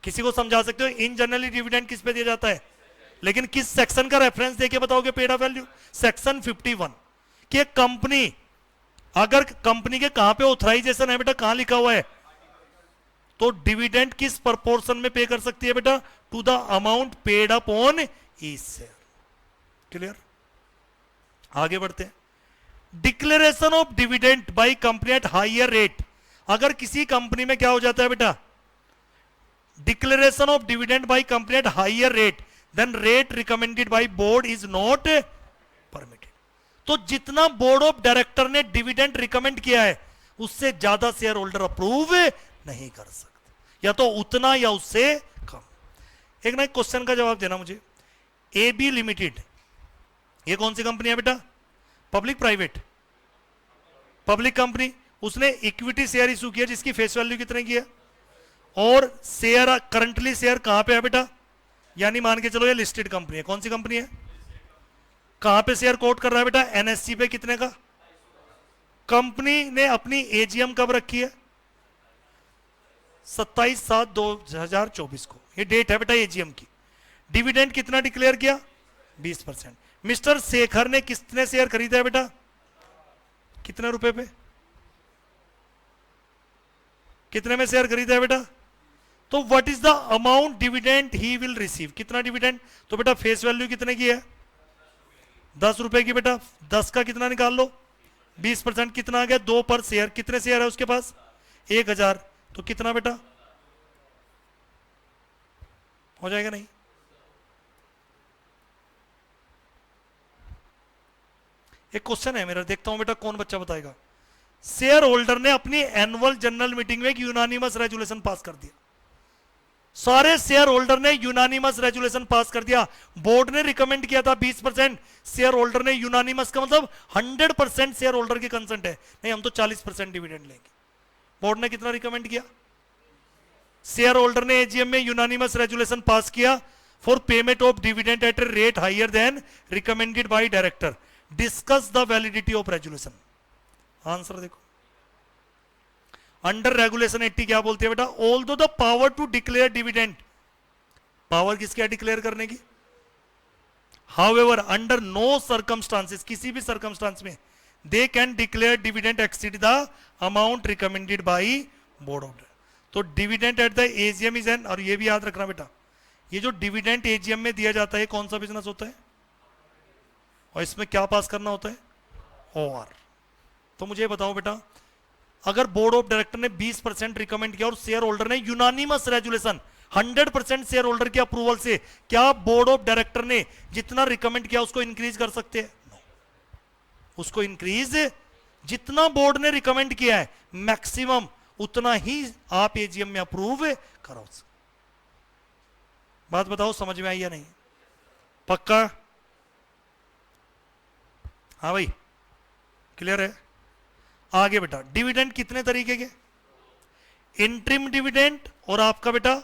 किसी को समझा सकते हो इन जनरली डिविडेंड किस पे दिया जाता है, लेकिन किस सेक्शन का रेफरेंस देके बताओगे पेड अप वैल्यू, सेक्शन 51 कि एक कंपनी, अगर कंपनी के कहां पे ऑथराइजेशन है बेटा, कहां लिखा हुआ है, तो डिविडेंड किस प्रोपोर्शन में पे कर सकती है बेटा, to the amount paid up on each share. Clear, आगे बढ़ते हैं। Declaration of dividend by company at higher rate. अगर किसी कंपनी में क्या हो जाता है बेटा, declaration of dividend by company at higher rate, than rate recommended by board is not permitted. तो जितना बोर्ड ऑफ डायरेक्टर ने डिविडेंड रिकमेंड किया है उससे ज्यादा शेयर होल्डर अप्रूव नहीं कर सकते, या तो उतना या उससे कम। एक ना एक क्वेश्चन का जवाब देना मुझे। एबी लिमिटेड, ये कौन सी कंपनी है बेटा, पब्लिक प्राइवेट, पब्लिक कंपनी। उसने इक्विटी शेयर इशू किया जिसकी फेस वैल्यू कितने की है, और शेयर करंटली शेयर कहां पे है बेटा, यानी मान के चलो ये लिस्टेड कंपनी है। कौन सी कंपनी है, कहां पे शेयर कोट कर रहा है बेटा, एनएससी पे। कितने का, कंपनी ने अपनी एजीएम कब रखी है, 27/7/2024 को, ये डेट है बेटा एजीएम की। डिविडेंड कितना डिक्लेयर किया, 20%। मिस्टर शेखर ने कितने शेयर खरीदा है बेटा, कितने रुपए पे, कितने में शेयर खरीदा है बेटा, तो what is the amount dividend he will receive, कितना डिविडेंड, तो बेटा फेस वैल्यू कितने की है, 10 रुपए की बेटा, 10 का कितना निकाल लो, 20% कितना आ गया, 2 पर शेयर। कितने शेयर है उसके पास, 1000, तो कितना बेटा हो जाएगा, नहीं। एक क्वेश्चन है मेरा, देखता हूं बेटा कौन बच्चा बताएगा। शेयर होल्डर ने अपनी एनुअल जनरल मीटिंग में एक यूनानिमस रेजोल्यूशन पास कर दिया, सारे शेयर होल्डर ने यूनानिमस रेजोल्यूशन पास कर दिया। बोर्ड ने रिकमेंड किया था 20%, शेयर होल्डर ने यूनानिमस का मतलब 100% शेयर होल्डर की कंसेंट है, नहीं हम तो 40% डिविडेंड लेंगे। बोर्ड ने कितना रिकमेंड किया, शेयर होल्डर ने एजीएम में यूनानिमस रेजोल्यूशन पास किया for payment of dividend at a rate higher than recommended by director. Discuss the validity of resolution. Answer देखो, अंडर रेगुलेशन 80 क्या बोलती है बेटा, although the power to declare dividend, power किसकी है declare करने की, हाउएवर अंडर नो सर्कमस्टांसेस, किसी भी सर्कमस्टांस में they can declare dividend exceed the amount recommended by board of. तो dividend at the AGM is an, और ये भी याद रखना बेटा, ये जो डिविडेंड एजीएम में दिया जाता है कौन सा बिजनेस होता है, और इसमें क्या पास करना होता है, ओआर। तो मुझे बताओ बेटा, अगर बोर्ड ऑफ डायरेक्टर ने 20% रिकमेंड किया और शेयर होल्डर ने यूनानिमस रेजोल्यूशन 100% शेयर होल्डर के अप्रूवल से, क्या बोर्ड ऑफ डायरेक्टर ने जितना रिकमेंड किया उसको इंक्रीज कर सकते हैं, no. उसको इंक्रीज जितना बोर्ड ने रिकमेंड किया है मैक्सिमम उतना ही आप एजीएम में अप्रूव करो। बात बताओ समझ में आई या नहीं, पक्का, हाँ भाई क्लियर है। आगे बेटा, डिविडेंड कितने तरीके के, इंटरिम डिविडेंड और आपका बेटा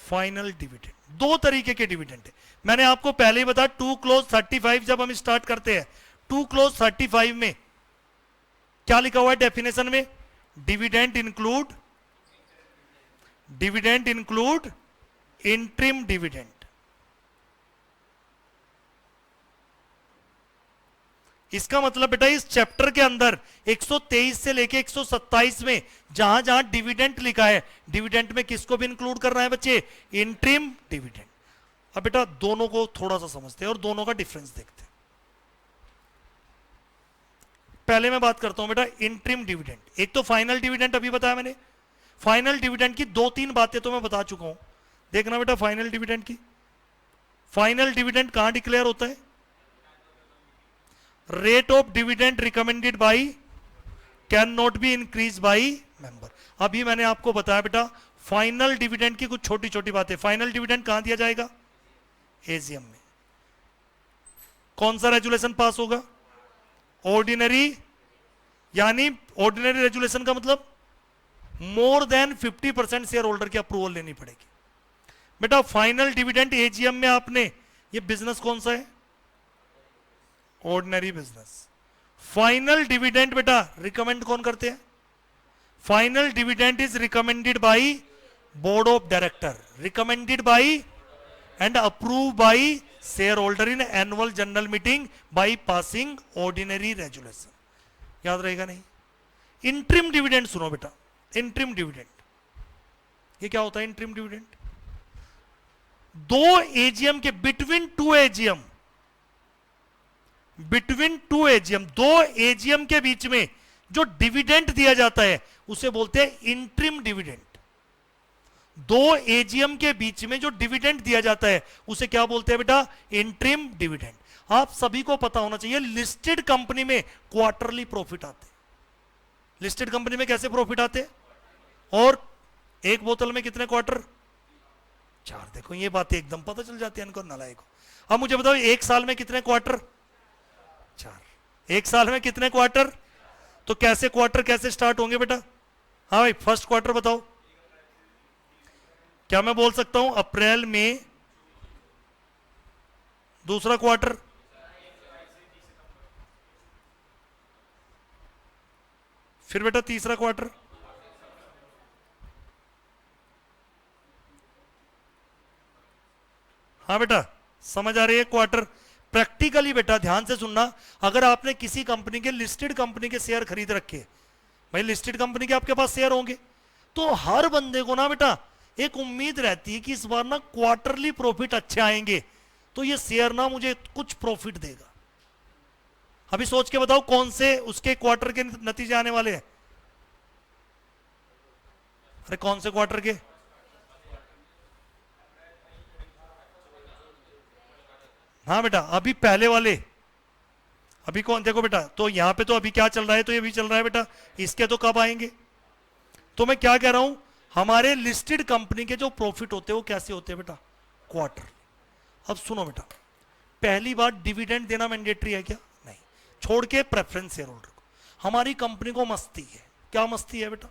फाइनल डिविडेंड, 2 तरीके के डिविडेंड है। मैंने आपको पहले ही बताया 2 क्लोज 35 जब हम स्टार्ट करते हैं, 2 क्लोज 35 में क्या लिखा हुआ है डेफिनेशन में, डिविडेंड इंक्लूड इंटरिम डिविडेंड। इसका मतलब बेटा इस चैप्टर के अंदर 123 से लेके 127 में जहां जहां डिविडेंड लिखा है, डिविडेंड में किसको भी इंक्लूड करना है बच्चे, इंटरिम डिविडेंड। अब बेटा दोनों को थोड़ा सा समझते हैं और दोनों का डिफरेंस देखते हैं। पहले मैं बात करता हूं बेटा इंटरिम डिविडेंड, एक तो फाइनल डिविडेंड अभी बताया मैंने, फाइनल डिविडेंड की 2-3 बातें तो मैं बता चुका हूं। देखना बेटा फाइनल डिविडेंड की, फाइनल डिविडेंड कहां डिक्लेयर होता है, rate of dividend recommended by can not be increase by member. अभी मैंने आपको बताया बेटा फाइनल डिविडेंड की कुछ छोटी छोटी बातें। फाइनल डिविडेंड कहां दिया जाएगा? एजीएम में। कौन सा रेजुलेशन पास होगा? ऑर्डिनरी, यानी ऑर्डिनरी रेजुलेशन का मतलब मोर देन 50% शेयर होल्डर की अप्रूवल लेनी पड़ेगी। बेटा फाइनल डिविडेंड एजीएम में आपने, ये बिजनेस कौन सा है? Ordinary business. फाइनल डिविडेंड बेटा रिकमेंड कौन करते हैं? Final dividend is recommended by board of director, recommended by and approve by share holder in annual general meeting by passing ordinary resolution. याद रहेगा नहीं? इंट्रिम डिविडेंड सुनो बेटा, इंट्रिम डिविडेंड ये क्या होता है? इंट्रिम डिविडेंड दो एजीएम के between two AGM, between two AGM, दो एजीएम के बीच में जो डिविडेंड दिया जाता है उसे बोलते हैं इंट्रिम डिविडेंड। दो एजीएम के बीच में जो डिविडेंड दिया जाता है उसे क्या बोलते हैं बेटा? Interim dividend. आप सभी को पता होना चाहिए लिस्टेड कंपनी में क्वार्टरली प्रॉफिट आते। लिस्टेड कंपनी में कैसे प्रॉफिट आते? और एक बोतल में कितने क्वार्टर? 4। देखो ये बातें एकदम पता चल जाती है इनको नालायक को। अब मुझे बताओ एक साल में कितने क्वार्टर? 4। एक साल में कितने क्वार्टर? तो कैसे क्वार्टर कैसे स्टार्ट होंगे बेटा? हाँ भाई फर्स्ट क्वार्टर बताओ। क्या मैं बोल सकता हूं अप्रैल में? दूसरा क्वार्टर? फिर बेटा तीसरा क्वार्टर? हाँ बेटा समझ आ रही है? क्वार्टर प्रैक्टिकली बेटा ध्यान से सुनना, अगर आपने किसी कंपनी के, लिस्टेड कंपनी के शेयर खरीद रखे, भाई लिस्टेड कंपनी के आपके पास शेयर होंगे, तो हर बंदे को ना बेटा एक उम्मीद रहती है कि इस बार ना क्वार्टरली प्रॉफिट अच्छे आएंगे तो ये शेयर ना मुझे कुछ प्रॉफिट देगा। अभी सोच के बताओ कौन से उसके क्वार्टर के नतीजे आने वाले हैं? अरे कौन से क्वार्टर के? हाँ बेटा अभी पहले वाले। अभी कौन? देखो बेटा तो यहां पे तो अभी क्या चल रहा है? तो ये भी चल रहा है बेटा, इसके तो कब आएंगे? तो मैं क्या कह रहा हूं, हमारे लिस्टेड कंपनी के जो प्रॉफिट होते हैं वो कैसे होते हैं बेटा? क्वार्टर। अब सुनो बेटा, पहली बात डिविडेंड देना मैंडेटरी है क्या? नहीं। छोड़ के प्रेफरेंस शेयर होल्डर को। हमारी कंपनी को मस्ती है। क्या मस्ती है बेटा?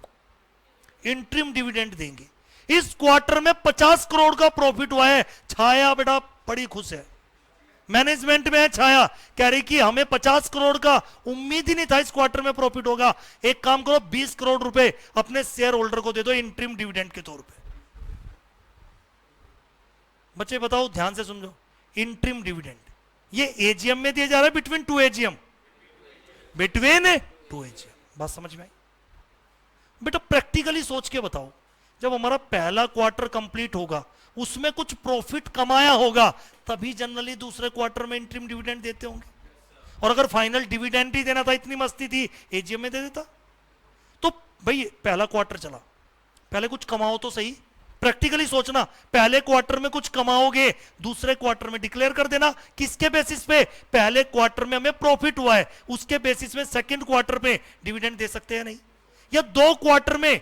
इंट्रिम डिविडेंड देंगे। इस क्वार्टर में 50 करोड़ का प्रॉफिट हुआ है, छाया बेटा बड़ी खुश है, मैनेजमेंट में है छाया, कह रही कि हमें 50 करोड़ का उम्मीद ही नहीं था इस क्वार्टर में प्रॉफिट होगा। एक काम करो 20 करोड़ रुपए अपने शेयर होल्डर को दे दो इंट्रिम डिविडेंड के तौर पे। बच्चे बताओ ध्यान से समझो, इंट्रिम डिविडेंड ये एजीएम में दिया जा रहा है, between two AGM, between two AGM. बात समझ में आई बेटा? प्रैक्टिकली सोच के बताओ, जब हमारा पहला क्वार्टर कंप्लीट होगा उसमें कुछ प्रॉफिट कमाया होगा तभी जनरली दूसरे क्वार्टर में इंट्रिम डिविडेंड देते होंगे। और अगर फाइनल डिविडेंड ही देना था, इतनी मस्ती थी, एजीएम में दे देता। तो भाई पहला क्वार्टर चला, पहले कुछ कमाओ तो सही। प्रैक्टिकली सोचना, पहले क्वार्टर में कुछ कमाओगे, दूसरे क्वार्टर में डिक्लेयर कर देना। किसके बेसिस पे? पहले क्वार्टर में हमें प्रॉफिट हुआ है, उसके बेसिस में सेकेंड क्वार्टर पे डिविडेंड दे सकते हैं नहीं? या 2 क्वार्टर में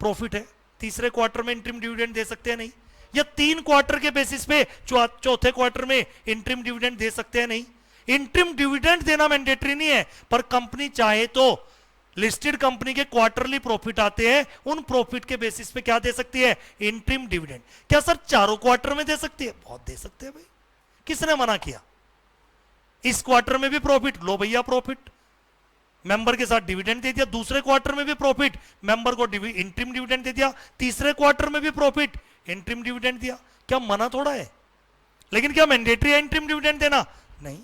प्रॉफिट है, तीसरे क्वार्टर में इंट्रिम डिविडेंड दे सकते हैं नहीं? या 3 क्वार्टर के बेसिस पे चौथे क्वार्टर में इंट्रिम डिविडेंड दे सकते हैं नहीं? इंट्रिम डिविडेंड देना मैंडेटरी नहीं है, पर कंपनी चाहे तो लिस्टेड कंपनी के क्वार्टरली प्रॉफिट आते हैं, उन प्रॉफिट के बेसिस पे क्या दे सकती है? Interim dividend. क्या सर चारों क्वार्टर में दे सकती है? बहुत दे सकते हैं भाई, किसने मना किया? इस क्वार्टर में भी प्रॉफिट, लो भैया प्रॉफिट, मेंबर के साथ डिविडेंड दे दिया। दूसरे क्वार्टर में भी प्रॉफिट, मेंबर को इंट्रिम डिविडेंड दे दिया। तीसरे क्वार्टर में भी प्रॉफिट, इंट्रिम डिविडेंड दिया। क्या मना थोड़ा है? लेकिन क्या मैंडेटरी है इंट्रिम डिविडेंड देना? नहीं।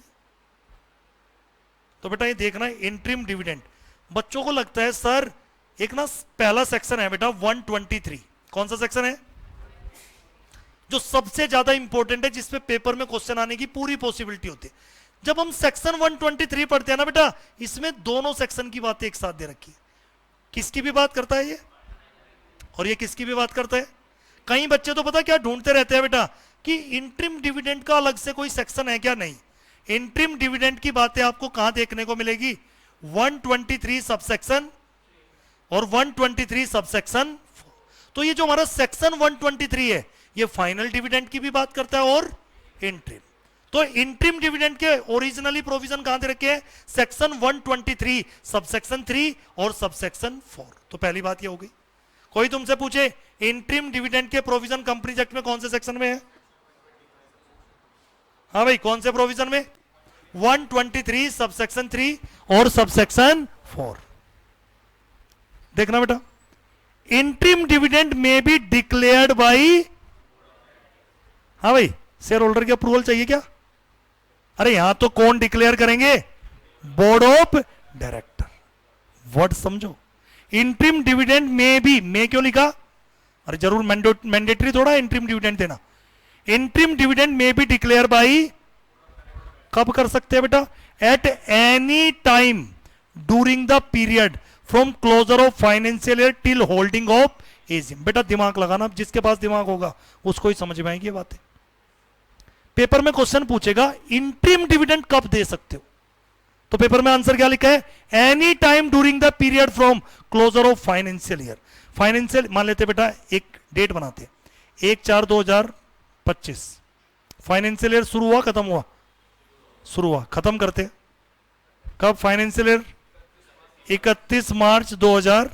तो बेटा ये देखना, इंट्रिम डिविडेंड बच्चों को लगता है सर एक ना पहला सेक्शन है बेटा 123। कौन सा सेक्शन है? जो सबसे ज्यादा इंपॉर्टेंट है, जिसपे पेपर में क्वेश्चन आने की पूरी पॉसिबिलिटी होती है। जब हम सेक्शन 123 पढ़ते हैं ना बेटा, इसमें दोनों सेक्शन की बातें एक साथ दे रखी है। किसकी भी बात करता है ये, और ये किसकी भी बात करता है? कई बच्चे तो पता क्या ढूंढते रहते हैं बेटा कि इंट्रिम डिविडेंड का अलग से कोई सेक्शन है क्या? नहीं। इंट्रिम डिविडेंड की बातें आपको कहां देखने को मिलेगी? 123 सबसेक्शन और 123 सबसेक्शन। तो ये जो हमारा सेक्शन 123 है ये फाइनल डिविडेंड की भी बात करता है और इंट्रीम। तो इंट्रीम डिविडेंड के ओरिजिनली प्रोविजन कहां दे रखे हैं? सेक्शन 123 सबसेक्शन 3 और सबसेक्शन 4। तो पहली बात ये हो गई। कोई तुमसे पूछे इंट्रीम डिविडेंड के प्रोविजन कंपनीज एक्ट में कौन से सेक्शन में है? हाँ भाई, कौन से प्रोविजन में? 123 सबसेक्शन 3 और सबसेक्शन 4। देखना बेटा, interim dividend may be declared by, हाँ भाई, शेयर होल्डर की अप्रूवल चाहिए क्या? अरे यहां तो कौन डिक्लेयर करेंगे? Board of director. वर्ड समझो, इंट्रीम डिविडेंड में भी, में क्यों लिखा? अरे जरूर मैंडेटरी थोड़ा इंट्रीम डिविडेंड देना। Interim dividend may be declare by, कब कर सकते हैं बेटा? At any time during the period from closure of financial year till holding of AGM. बेटा दिमाग लगाना, जिसके पास दिमाग होगा उसको ही समझ में आएगी ये बातें। पेपर में क्वेश्चन पूछेगा इंट्रीम डिविडेंड कब दे सकते हो, तो पेपर में आंसर क्या लिखा है? Any time during the period from closure of financial year. Financial मान लेते बेटा, एक डेट बनाते हैं 1/4/2025। फाइनेंशियल ईयर शुरू हुआ खत्म हुआ? शुरू हुआ, खत्म करते कब? फाइनेंशियल ईयर 31 मार्च 2000।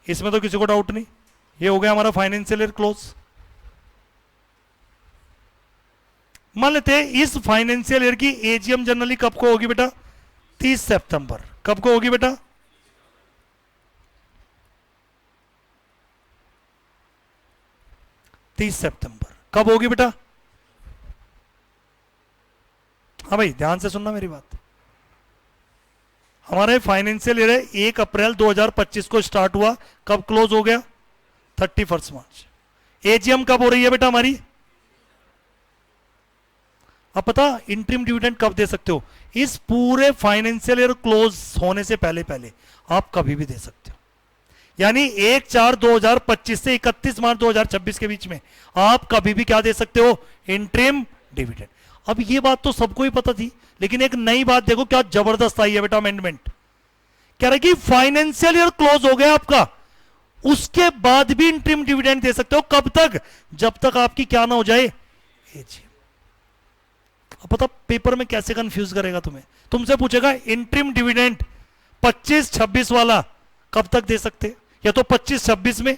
इसमें तो किसी को डाउट नहीं, ये हो गया हमारा फाइनेंशियल ईयर क्लोज। मान लेते हैं इस फाइनेंशियल ईयर की एजीएम जनरली कब को होगी बेटा? 30 सितंबर। कब को होगी बेटा? सितंबर कब होगी बेटा? हाँ भाई ध्यान से सुनना मेरी बात। हमारे फाइनेंशियल ईयर 1 अप्रैल 2025 को स्टार्ट हुआ, कब क्लोज हो गया? 31 मार्च। एजीएम कब हो रही है बेटा हमारी? अब पता इंट्रीम डिविडेंड कब दे सकते हो? इस पूरे फाइनेंशियल ईयर क्लोज होने से पहले पहले आप कभी भी दे सकते हो। यानी 1/4/2025 से 31 मार्च 2026 के बीच में आप कभी भी क्या दे सकते हो? Interim dividend. अब ये बात तो सबको ही पता थी, लेकिन एक नई बात देखो क्या जबरदस्त आई है बेटा अमेंडमेंट। कह रहा है कि फाइनेंशियल ईयर क्लोज हो गया आपका, उसके बाद भी इंट्रीम डिविडेंड दे सकते हो। कब तक? जब तक आपकी क्या ना हो जाए? एजीएम। अब पता पेपर में कैसे कंफ्यूज करेगा तुम्हें, तुमसे पूछेगा इंट्रीम डिविडेंड 25-26 वाला कब तक दे सकते? या तो 25-26 में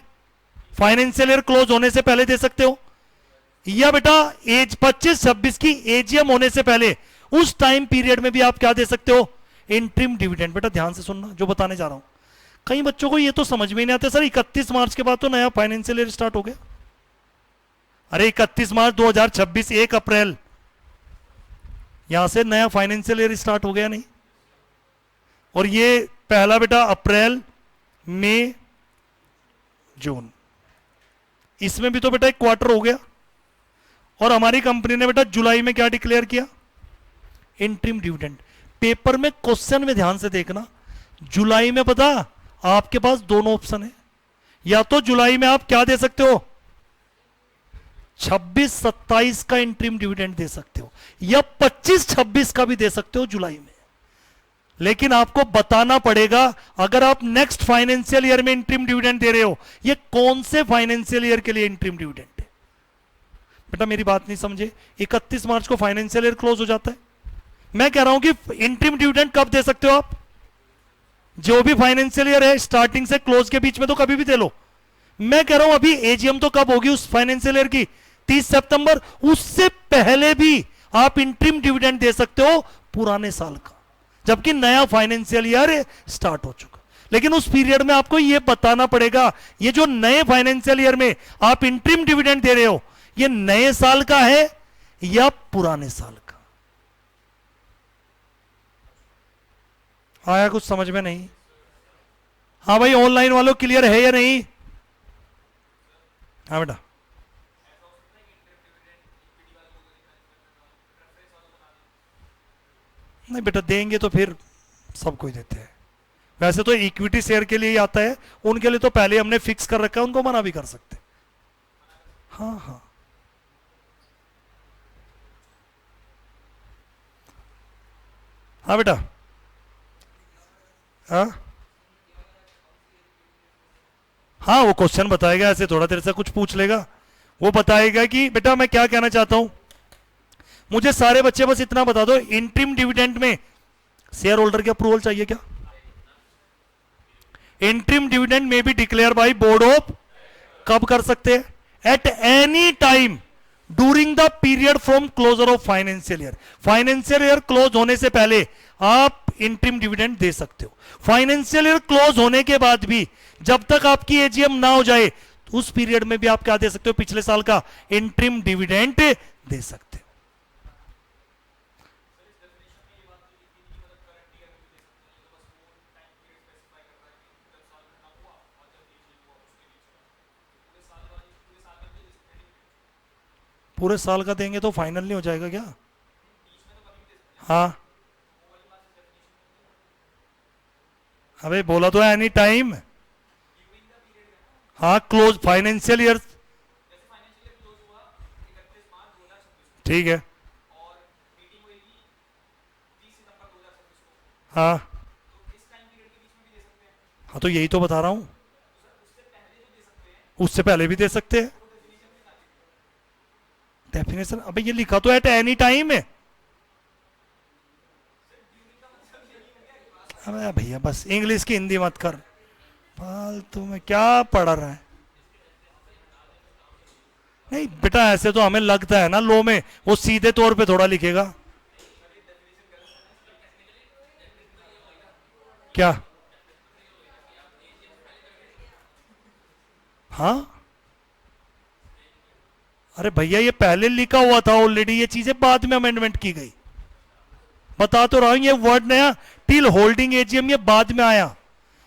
फाइनेंशियल ईयर क्लोज होने से पहले दे सकते हो, या बेटा 25-26 की एजीएम होने से पहले उस टाइम पीरियड में भी आप क्या दे सकते हो? Interim dividend. बेटा ध्यान से सुनना जो बताने जा रहा हूं। कई बच्चों को ये तो समझ में नहीं आता, सर 31 मार्च के बाद तो नया फाइनेंशियल ईयर स्टार्ट हो गया। अरे 31 मार्च 2026, 1 अप्रैल यहां से नया फाइनेंशियल ईयर स्टार्ट हो गया नहीं? और ये पहला बेटा अप्रैल, मई, जून, इसमें भी तो बेटा एक क्वार्टर हो गया। और हमारी कंपनी ने बेटा जुलाई में क्या डिक्लेयर किया? Interim dividend. पेपर में क्वेश्चन में ध्यान से देखना, जुलाई में पता आपके पास दोनों ऑप्शन है। या तो जुलाई में आप क्या दे सकते हो? 26-27 का इंट्रीम डिविडेंड दे सकते हो, या 25-26 का भी दे सकते हो जुलाई में। लेकिन आपको बताना पड़ेगा अगर आप नेक्स्ट फाइनेंशियल ईयर में इंट्रीम डिविडेंड दे रहे हो, ये कौन से फाइनेंशियल ईयर के लिए इंट्रीम डिविडेंड है। बेटा मेरी बात नहीं समझे, 31 मार्च को फाइनेंशियल ईयर क्लोज हो जाता है। मैं कह रहा हूं कि इंट्रीम डिविडेंड कब दे सकते हो आप? जो भी फाइनेंशियल ईयर है स्टार्टिंग से क्लोज के बीच में तो कभी भी दे लो। मैं कह रहा हूं अभी एजीएम तो कब होगी उस फाइनेंशियल ईयर की? 30 सितंबर। उससे पहले भी आप इंट्रीम डिविडेंड दे सकते हो पुराने साल का, जबकि नया फाइनेंशियल ईयर स्टार्ट हो चुका। लेकिन उस पीरियड में आपको यह बताना पड़ेगा ये जो नए फाइनेंशियल ईयर में आप इंट्रीम डिविडेंड दे रहे हो, ये नए साल का है या पुराने साल का। आया कुछ समझ में नहीं? हाँ भाई ऑनलाइन वालों क्लियर है या नहीं? हाँ बेटा। नहीं बेटा देंगे तो फिर सबको ही देते हैं। वैसे तो इक्विटी शेयर के लिए ही आता है, उनके लिए तो पहले हमने फिक्स कर रखा है, उनको मना भी कर सकते। हाँ हाँ हाँ बेटा, हाँ हाँ, वो क्वेश्चन बताएगा, ऐसे थोड़ा देर से कुछ पूछ लेगा, वो बताएगा कि बेटा मैं क्या कहना चाहता हूं, मुझे सारे बच्चे बस इतना बता दो, इंट्रीम डिविडेंड में शेयर होल्डर की अप्रूवल चाहिए क्या? इंट्रीम डिविडेंड में भी डिक्लेयर बाय बोर्ड ऑफ, कब कर सकते हैं? At any time during the period from closure of financial year. Financial year close होने से पहले आप इंट्रीम डिविडेंड दे सकते हो। फाइनेंशियल ईयर क्लोज होने के बाद भी जब तक आपकी एजीएम ना हो जाए उस पीरियड में भी आप क्या दे सकते हो? पिछले साल का इंट्रीम डिविडेंड दे सकते हो। पूरे साल का देंगे तो फाइनल नहीं हो जाएगा क्या? हाँ, अबे बोला तो एनी टाइम। हाँ, क्लोज फाइनेंशियल ईयर, ठीक है। हाँ हाँ, तो यही तो बता रहा हूं, उससे पहले भी दे सकते हैं। डेफिनेशन अबे ये लिखा तो एट एनी टाइम है। अबे भैया बस इंग्लिश की हिंदी मत कर, फालतू में क्या पढ़ रहा है। नहीं बेटा, ऐसे तो हमें लगता है ना लो में वो सीधे तौर पे थोड़ा लिखेगा। क्या? हाँ, अरे भैया ये पहले लिखा हुआ था ऑलरेडी, ये चीजें बाद में अमेंडमेंट की गई। बता तो रहा हूं, ये वर्ड नया टिल होल्डिंग एजीएम ये बाद में आया,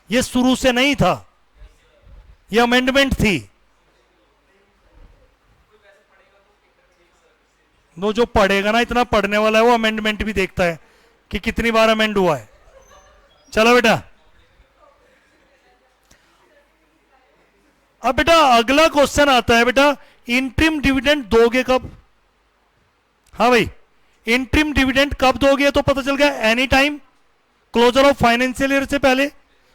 ये शुरू से नहीं था, ये अमेंडमेंट थी। वो जो पढ़ेगा ना, इतना पढ़ने वाला है, वो अमेंडमेंट भी देखता है कि कितनी बार अमेंड हुआ है। चलो बेटा, अब बेटा अगला क्वेश्चन आता है, बेटा इंट्रीम डिविडेंड दोगे कब? हाँ भाई, इंट्रीम डिविडेंड कब दोगे? तो पता चल गया any time, closure of financial year से पहले,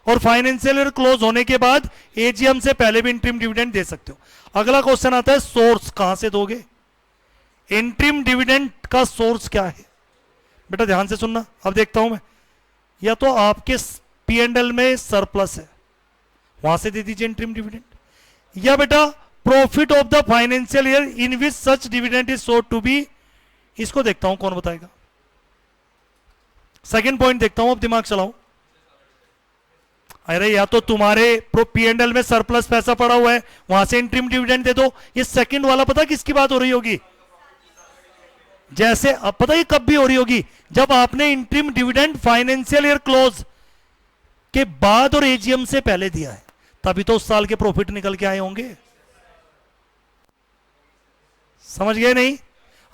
और फाइनेंशियल ईयर क्लोज होने के बाद एजीएम से पहले भी इंट्रीम डिविडेंड दे सकते हो। अगला क्वेश्चन आता है सोर्स कहां से दोगे? इंट्रीम डिविडेंड का सोर्स क्या है? बेटा ध्यान से सुनना, अब देखता हूं मैं, या तो आपके पी&एल में सरप्लस है, वहां से दे दीजिए इंट्रीम डिविडेंड, या बेटा profit of the financial year in which such dividend is sought to be. इसको देखता हूं कौन बताएगा। सेकंड पॉइंट देखता हूं, अब दिमाग चलाओ। अरे या तो तुम्हारे पी&एल में सरप्लस पैसा पड़ा हुआ है, वहां से इंट्रीम डिविडेंड दे दो। ये सेकंड वाला पता किसकी बात हो रही होगी? जैसे अब पता ये कब भी हो रही होगी, जब आपने interim dividend financial year close के बाद और एजीएम से पहले दिया है, तभी तो उस साल के प्रॉफिट निकल के आए होंगे। समझ गए नहीं?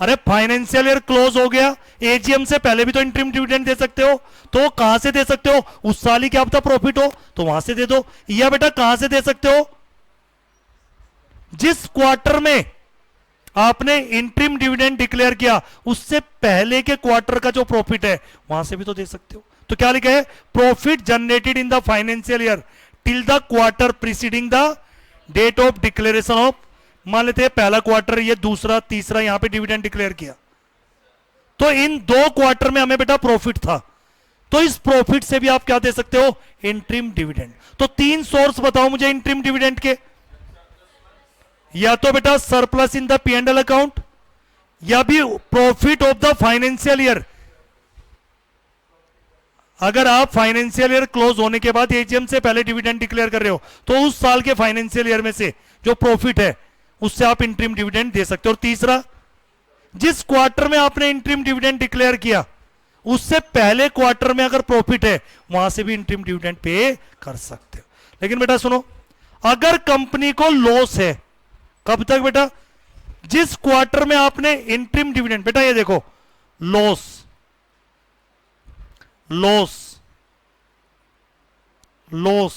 अरे फाइनेंशियल ईयर क्लोज हो गया, एजीएम से पहले भी तो इंट्रीम डिविडेंड दे सकते हो, तो कहां से दे सकते हो? उस साल ही क्या पता प्रॉफिट हो तो वहां से दे दो। या बेटा कहां से दे सकते हो? जिस क्वार्टर में आपने इंट्रीम डिविडेंड डिक्लेयर किया उससे पहले के क्वार्टर का जो प्रॉफिट है वहां से भी तो दे सकते हो। तो क्या लिखा है? Profit generated in the financial year till the quarter preceding the date of declaration of, मान लेते हैं पहला क्वार्टर, ये दूसरा, तीसरा, यहां पे डिविडेंड डिक्लेयर किया, तो इन दो क्वार्टर में हमें बेटा प्रॉफिट था, तो इस प्रॉफिट से भी आप क्या दे सकते हो? Interim dividend. तो तीन सोर्स बताओ मुझे इंट्रीम डिविडेंड के, या तो बेटा surplus in the P&L account, या भी profit of the financial year. अगर आप फाइनेंशियल ईयर क्लोज होने के बाद एजीएम से पहले डिविडेंड डिक्लेयर कर रहे हो तो उस साल के फाइनेंशियल ईयर में से जो प्रॉफिट है उससे आप इंट्रीम डिविडेंड दे सकते हो। और तीसरा, जिस क्वार्टर में आपने इंट्रीम डिविडेंड डिक्लेयर किया उससे पहले क्वार्टर में अगर प्रॉफिट है वहां से भी इंट्रीम डिविडेंड पे कर सकते हो। लेकिन बेटा सुनो, अगर कंपनी को लॉस है, कब तक बेटा? जिस क्वार्टर में आपने इंट्रीम डिविडेंड, बेटा ये देखो, लॉस, लॉस, लॉस,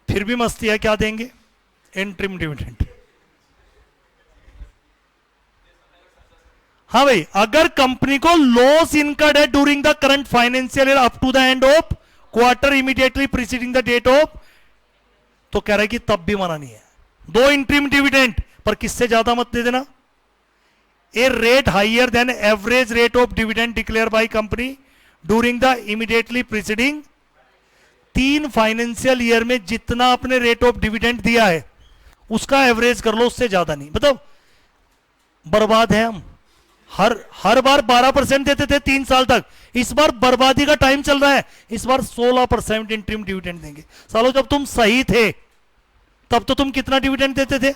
फिर भी मस्ती है, क्या देंगे? Interim dividend. हाँ भाई, अगर कंपनी को लॉस इनकर्ड है during the current financial year up to the end of quarter immediately preceding the date of, तो कह रहा है कि तब भी मना नहीं है। दो इंट्रीम डिविडेंड, पर किससे ज्यादा मत दे देना। A rate higher than average rate of dividend declare by company during the immediately preceding, 3 financial year में जितना आपने रेट ऑफ डिविडेंड दिया है उसका एवरेज कर लो, उससे ज्यादा नहीं। मतलब बर्बाद है हम। हर बार 12% देते थे 3 साल तक, इस बार बर्बादी का टाइम चल रहा है, इस बार 16% इंटरिम डिविडेंड देंगे। सालों जब तुम सही थे तब तो तुम कितना डिविडेंड देते थे,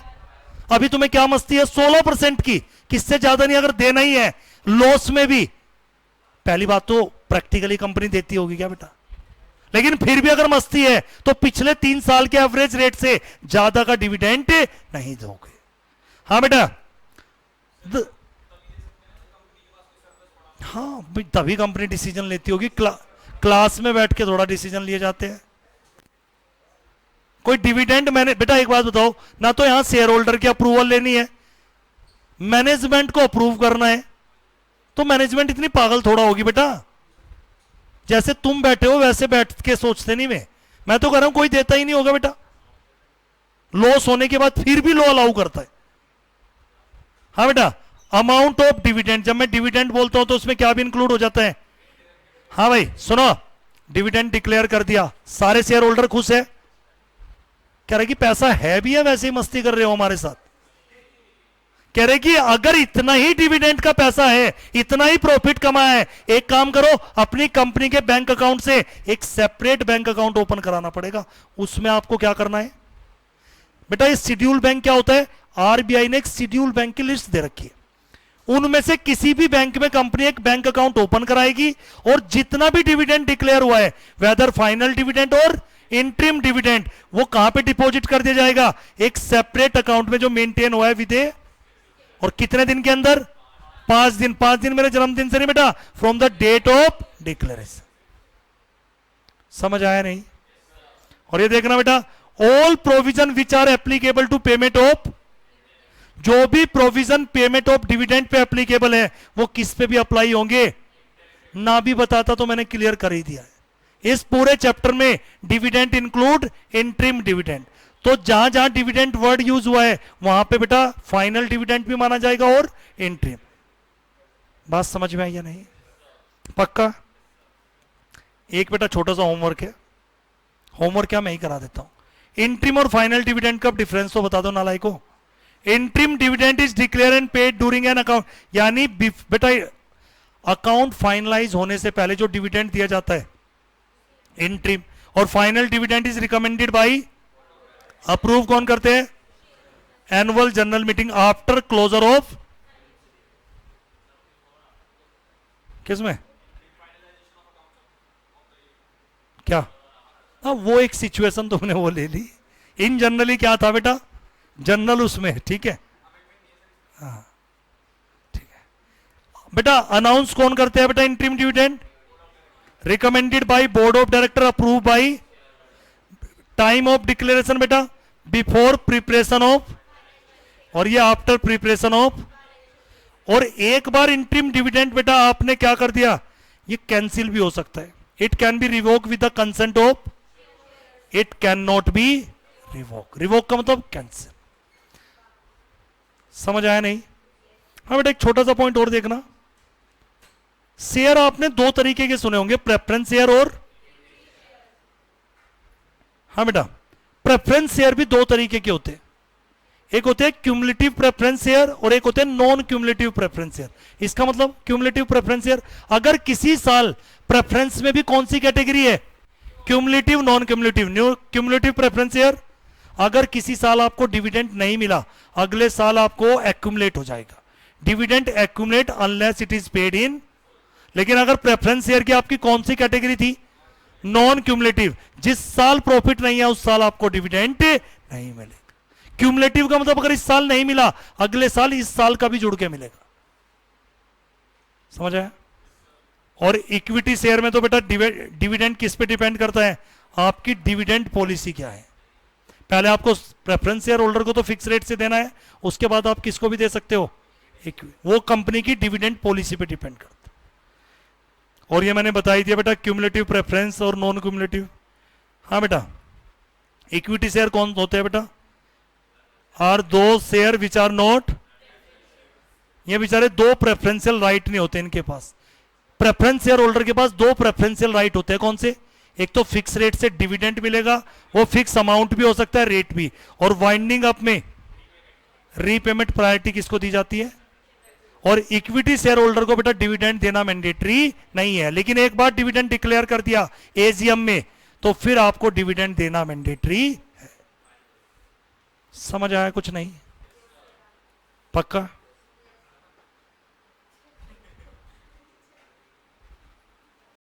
अभी तुम्हें क्या मस्ती है 16% की, किससे ज्यादा नहीं। अगर देना ही है लॉस में भी, पहली बात तो प्रैक्टिकली कंपनी देती होगी क्या बेटा, लेकिन फिर भी अगर मस्ती है तो पिछले 3 साल के एवरेज रेट से ज्यादा का डिविडेंड नहीं दोगे। हाँ बेटा, हाँ तभी कंपनी डिसीजन लेती होगी। क्लास में बैठ के थोड़ा डिसीजन लिए जाते हैं। कोई डिविडेंड मैंने, बेटा एक बात बताओ ना, तो यहां शेयर होल्डर की अप्रूवल लेनी है, मैनेजमेंट को अप्रूव करना है, तो मैनेजमेंट इतनी पागल थोड़ा होगी बेटा। जैसे तुम बैठे हो वैसे बैठ के सोचते नहीं। मैं तो कह रहा हूं कोई देता ही नहीं होगा बेटा, लॉस होने के बाद फिर भी लॉ अलाउ करता है। हाँ बेटा, अमाउंट ऑफ डिविडेंड, जब मैं डिविडेंड बोलता हूं तो उसमें क्या भी इंक्लूड हो जाता है। हाँ भाई सुनो, डिविडेंड डिक्लेयर कर दिया, सारे शेयर होल्डर खुश है, कह रहे कि पैसा है भी है, वैसे ही मस्ती कर रहे हो हमारे साथ। कह रहे कि अगर इतना ही डिविडेंड का पैसा है, इतना ही प्रॉफिट कमाया है, एक काम करो, अपनी कंपनी के बैंक अकाउंट से एक सेपरेट बैंक अकाउंट ओपन कराना पड़ेगा। उसमें आपको क्या करना है बेटा, ये शेड्यूल बैंक क्या होता है, आरबीआई ने एक शेड्यूल बैंक की लिस्ट दे रखी है, उनमें से किसी भी बैंक में कंपनी एक बैंक अकाउंट ओपन कराएगी, और जितना भी डिविडेंड डिक्लेयर हुआ है, वेदर फाइनल डिविडेंड और इंटरिम डिविडेंड, वो कहां पे डिपॉजिट कर दिया जाएगा, एक सेपरेट अकाउंट में जो मेंटेन हुआ है विदे, और कितने दिन के अंदर, 5 दिन। 5 दिन मेरे जन्मदिन से नहीं बेटा, from the date of declaration. समझ आया नहीं। और ये देखना बेटा, all provision which are applicable to payment of, जो भी प्रोविजन पेमेंट ऑफ डिविडेंड पे एप्लीकेबल है वो किस पे भी अप्लाई होंगे। ना भी बताता तो मैंने क्लियर कर ही दिया है। इस पूरे चैप्टर में डिविडेंड इंक्लूड इंटरिम डिविडेंड, तो जहां जहां डिविडेंड वर्ड यूज हुआ है वहां पे बेटा फाइनल डिविडेंड भी माना जाएगा और इंटरिम। बात समझ में आई या नहीं, पक्का। एक बेटा छोटा सा होमवर्क है, होमवर्क क्या मैं ही करा देता हूं। इंटरिम और फाइनल डिविडेंड का डिफरेंस तो बता दो नालायको। Interim dividend is declare and paid during an account, यानी बेटा अकाउंट फाइनलाइज होने से पहले जो डिविडेंड दिया जाता है इंटरिम, और final dividend is recommended by, approve कौन करते हैं, annual general meeting after closure of, किसमें क्या, हाँ वो एक सिचुएशन तुमने वो ले ली। इन जनरली क्या था बेटा, जनरल उसमें, ठीक है। हाँ ठीक है बेटा, अनाउंस कौन करते हैं बेटा interim dividend, recommended by board of director, approve bye, time of declaration बेटा बिफोर प्रिपरेशन ऑफ, और ये आफ्टर प्रिपरेशन ऑफ। और एक बार इंटरिम डिविडेंड बेटा आपने क्या कर दिया, ये कैंसिल भी हो सकता है, it can be revoke with the consent of, it can not be revoke, revoke का मतलब कैंसिल। समझ आया नहीं। हाँ बेटा, एक छोटा सा पॉइंट और देखना, शेयर आपने 2 तरीके के सुने होंगे, प्रेफरेंस शेयर और, हाँ बेटा प्रेफरेंस शेयर भी 2 तरीके के होते हैं, एक होते हैं क्यूमुलेटिव प्रेफरेंस शेयर और एक होते हैं नॉन क्यूमुलेटिव प्रेफरेंस शेयर। इसका मतलब क्यूमुलेटिव प्रेफरेंस शेयर, अगर किसी साल प्रेफरेंस में भी कौन सी कैटेगरी है, cumulative non cumulative. New cumulative preference share, अगर किसी साल आपको डिविडेंड नहीं मिला, अगले साल आपको एक्यूमुलेट हो जाएगा, dividend accumulate unless it is paid in. लेकिन अगर प्रेफरेंस शेयर की आपकी कौन सी कैटेगरी थी, नॉन क्यूमुलेटिव, जिस साल प्रॉफिट नहीं है उस साल आपको डिविडेंड नहीं मिलेगा। क्यूमुलेटिव का मतलब अगर इस साल नहीं मिला, अगले साल इस साल का भी जुड़ के मिलेगा। समझ आया। और इक्विटी शेयर में तो बेटा डिविडेंड किस पे डिपेंड करता है, आपकी डिविडेंड पॉलिसी क्या है। पहले आपको प्रेफरेंस शेयर होल्डर को तो फिक्स रेट से देना है, उसके बाद आप किसको भी दे सकते हो, वो कंपनी की डिविडेंड पॉलिसी पे डिपेंड करता है। और ये मैंने बताई दिया बेटा क्यूमुलेटिव प्रेफरेंस और नॉन क्यूमुलेटिव। हाँ बेटा, इक्विटी शेयर कौन होते हैं बेटा? आर दो शेयर विच आर नॉट, ये बेचारे दो प्रेफरेंशियल राइट नहीं होते इनके पास। प्रेफरेंस शेयर होल्डर के पास दो प्रेफरेंशियल राइट होते हैं, कौन से? एक तो फिक्स रेट से डिविडेंड मिलेगा, वो फिक्स अमाउंट भी हो सकता है, रेट भी, और वाइंडिंग अप में रीपेमेंट प्रायोरिटी किसको दी जाती है? और इक्विटी शेयर होल्डर को बेटा डिविडेंड देना मैंडेटरी नहीं है, लेकिन एक बार डिविडेंड डिक्लेयर कर दिया एजीएम में तो फिर आपको डिविडेंड देना मैंडेटरी है। समझ आया? कुछ नहीं? पक्का?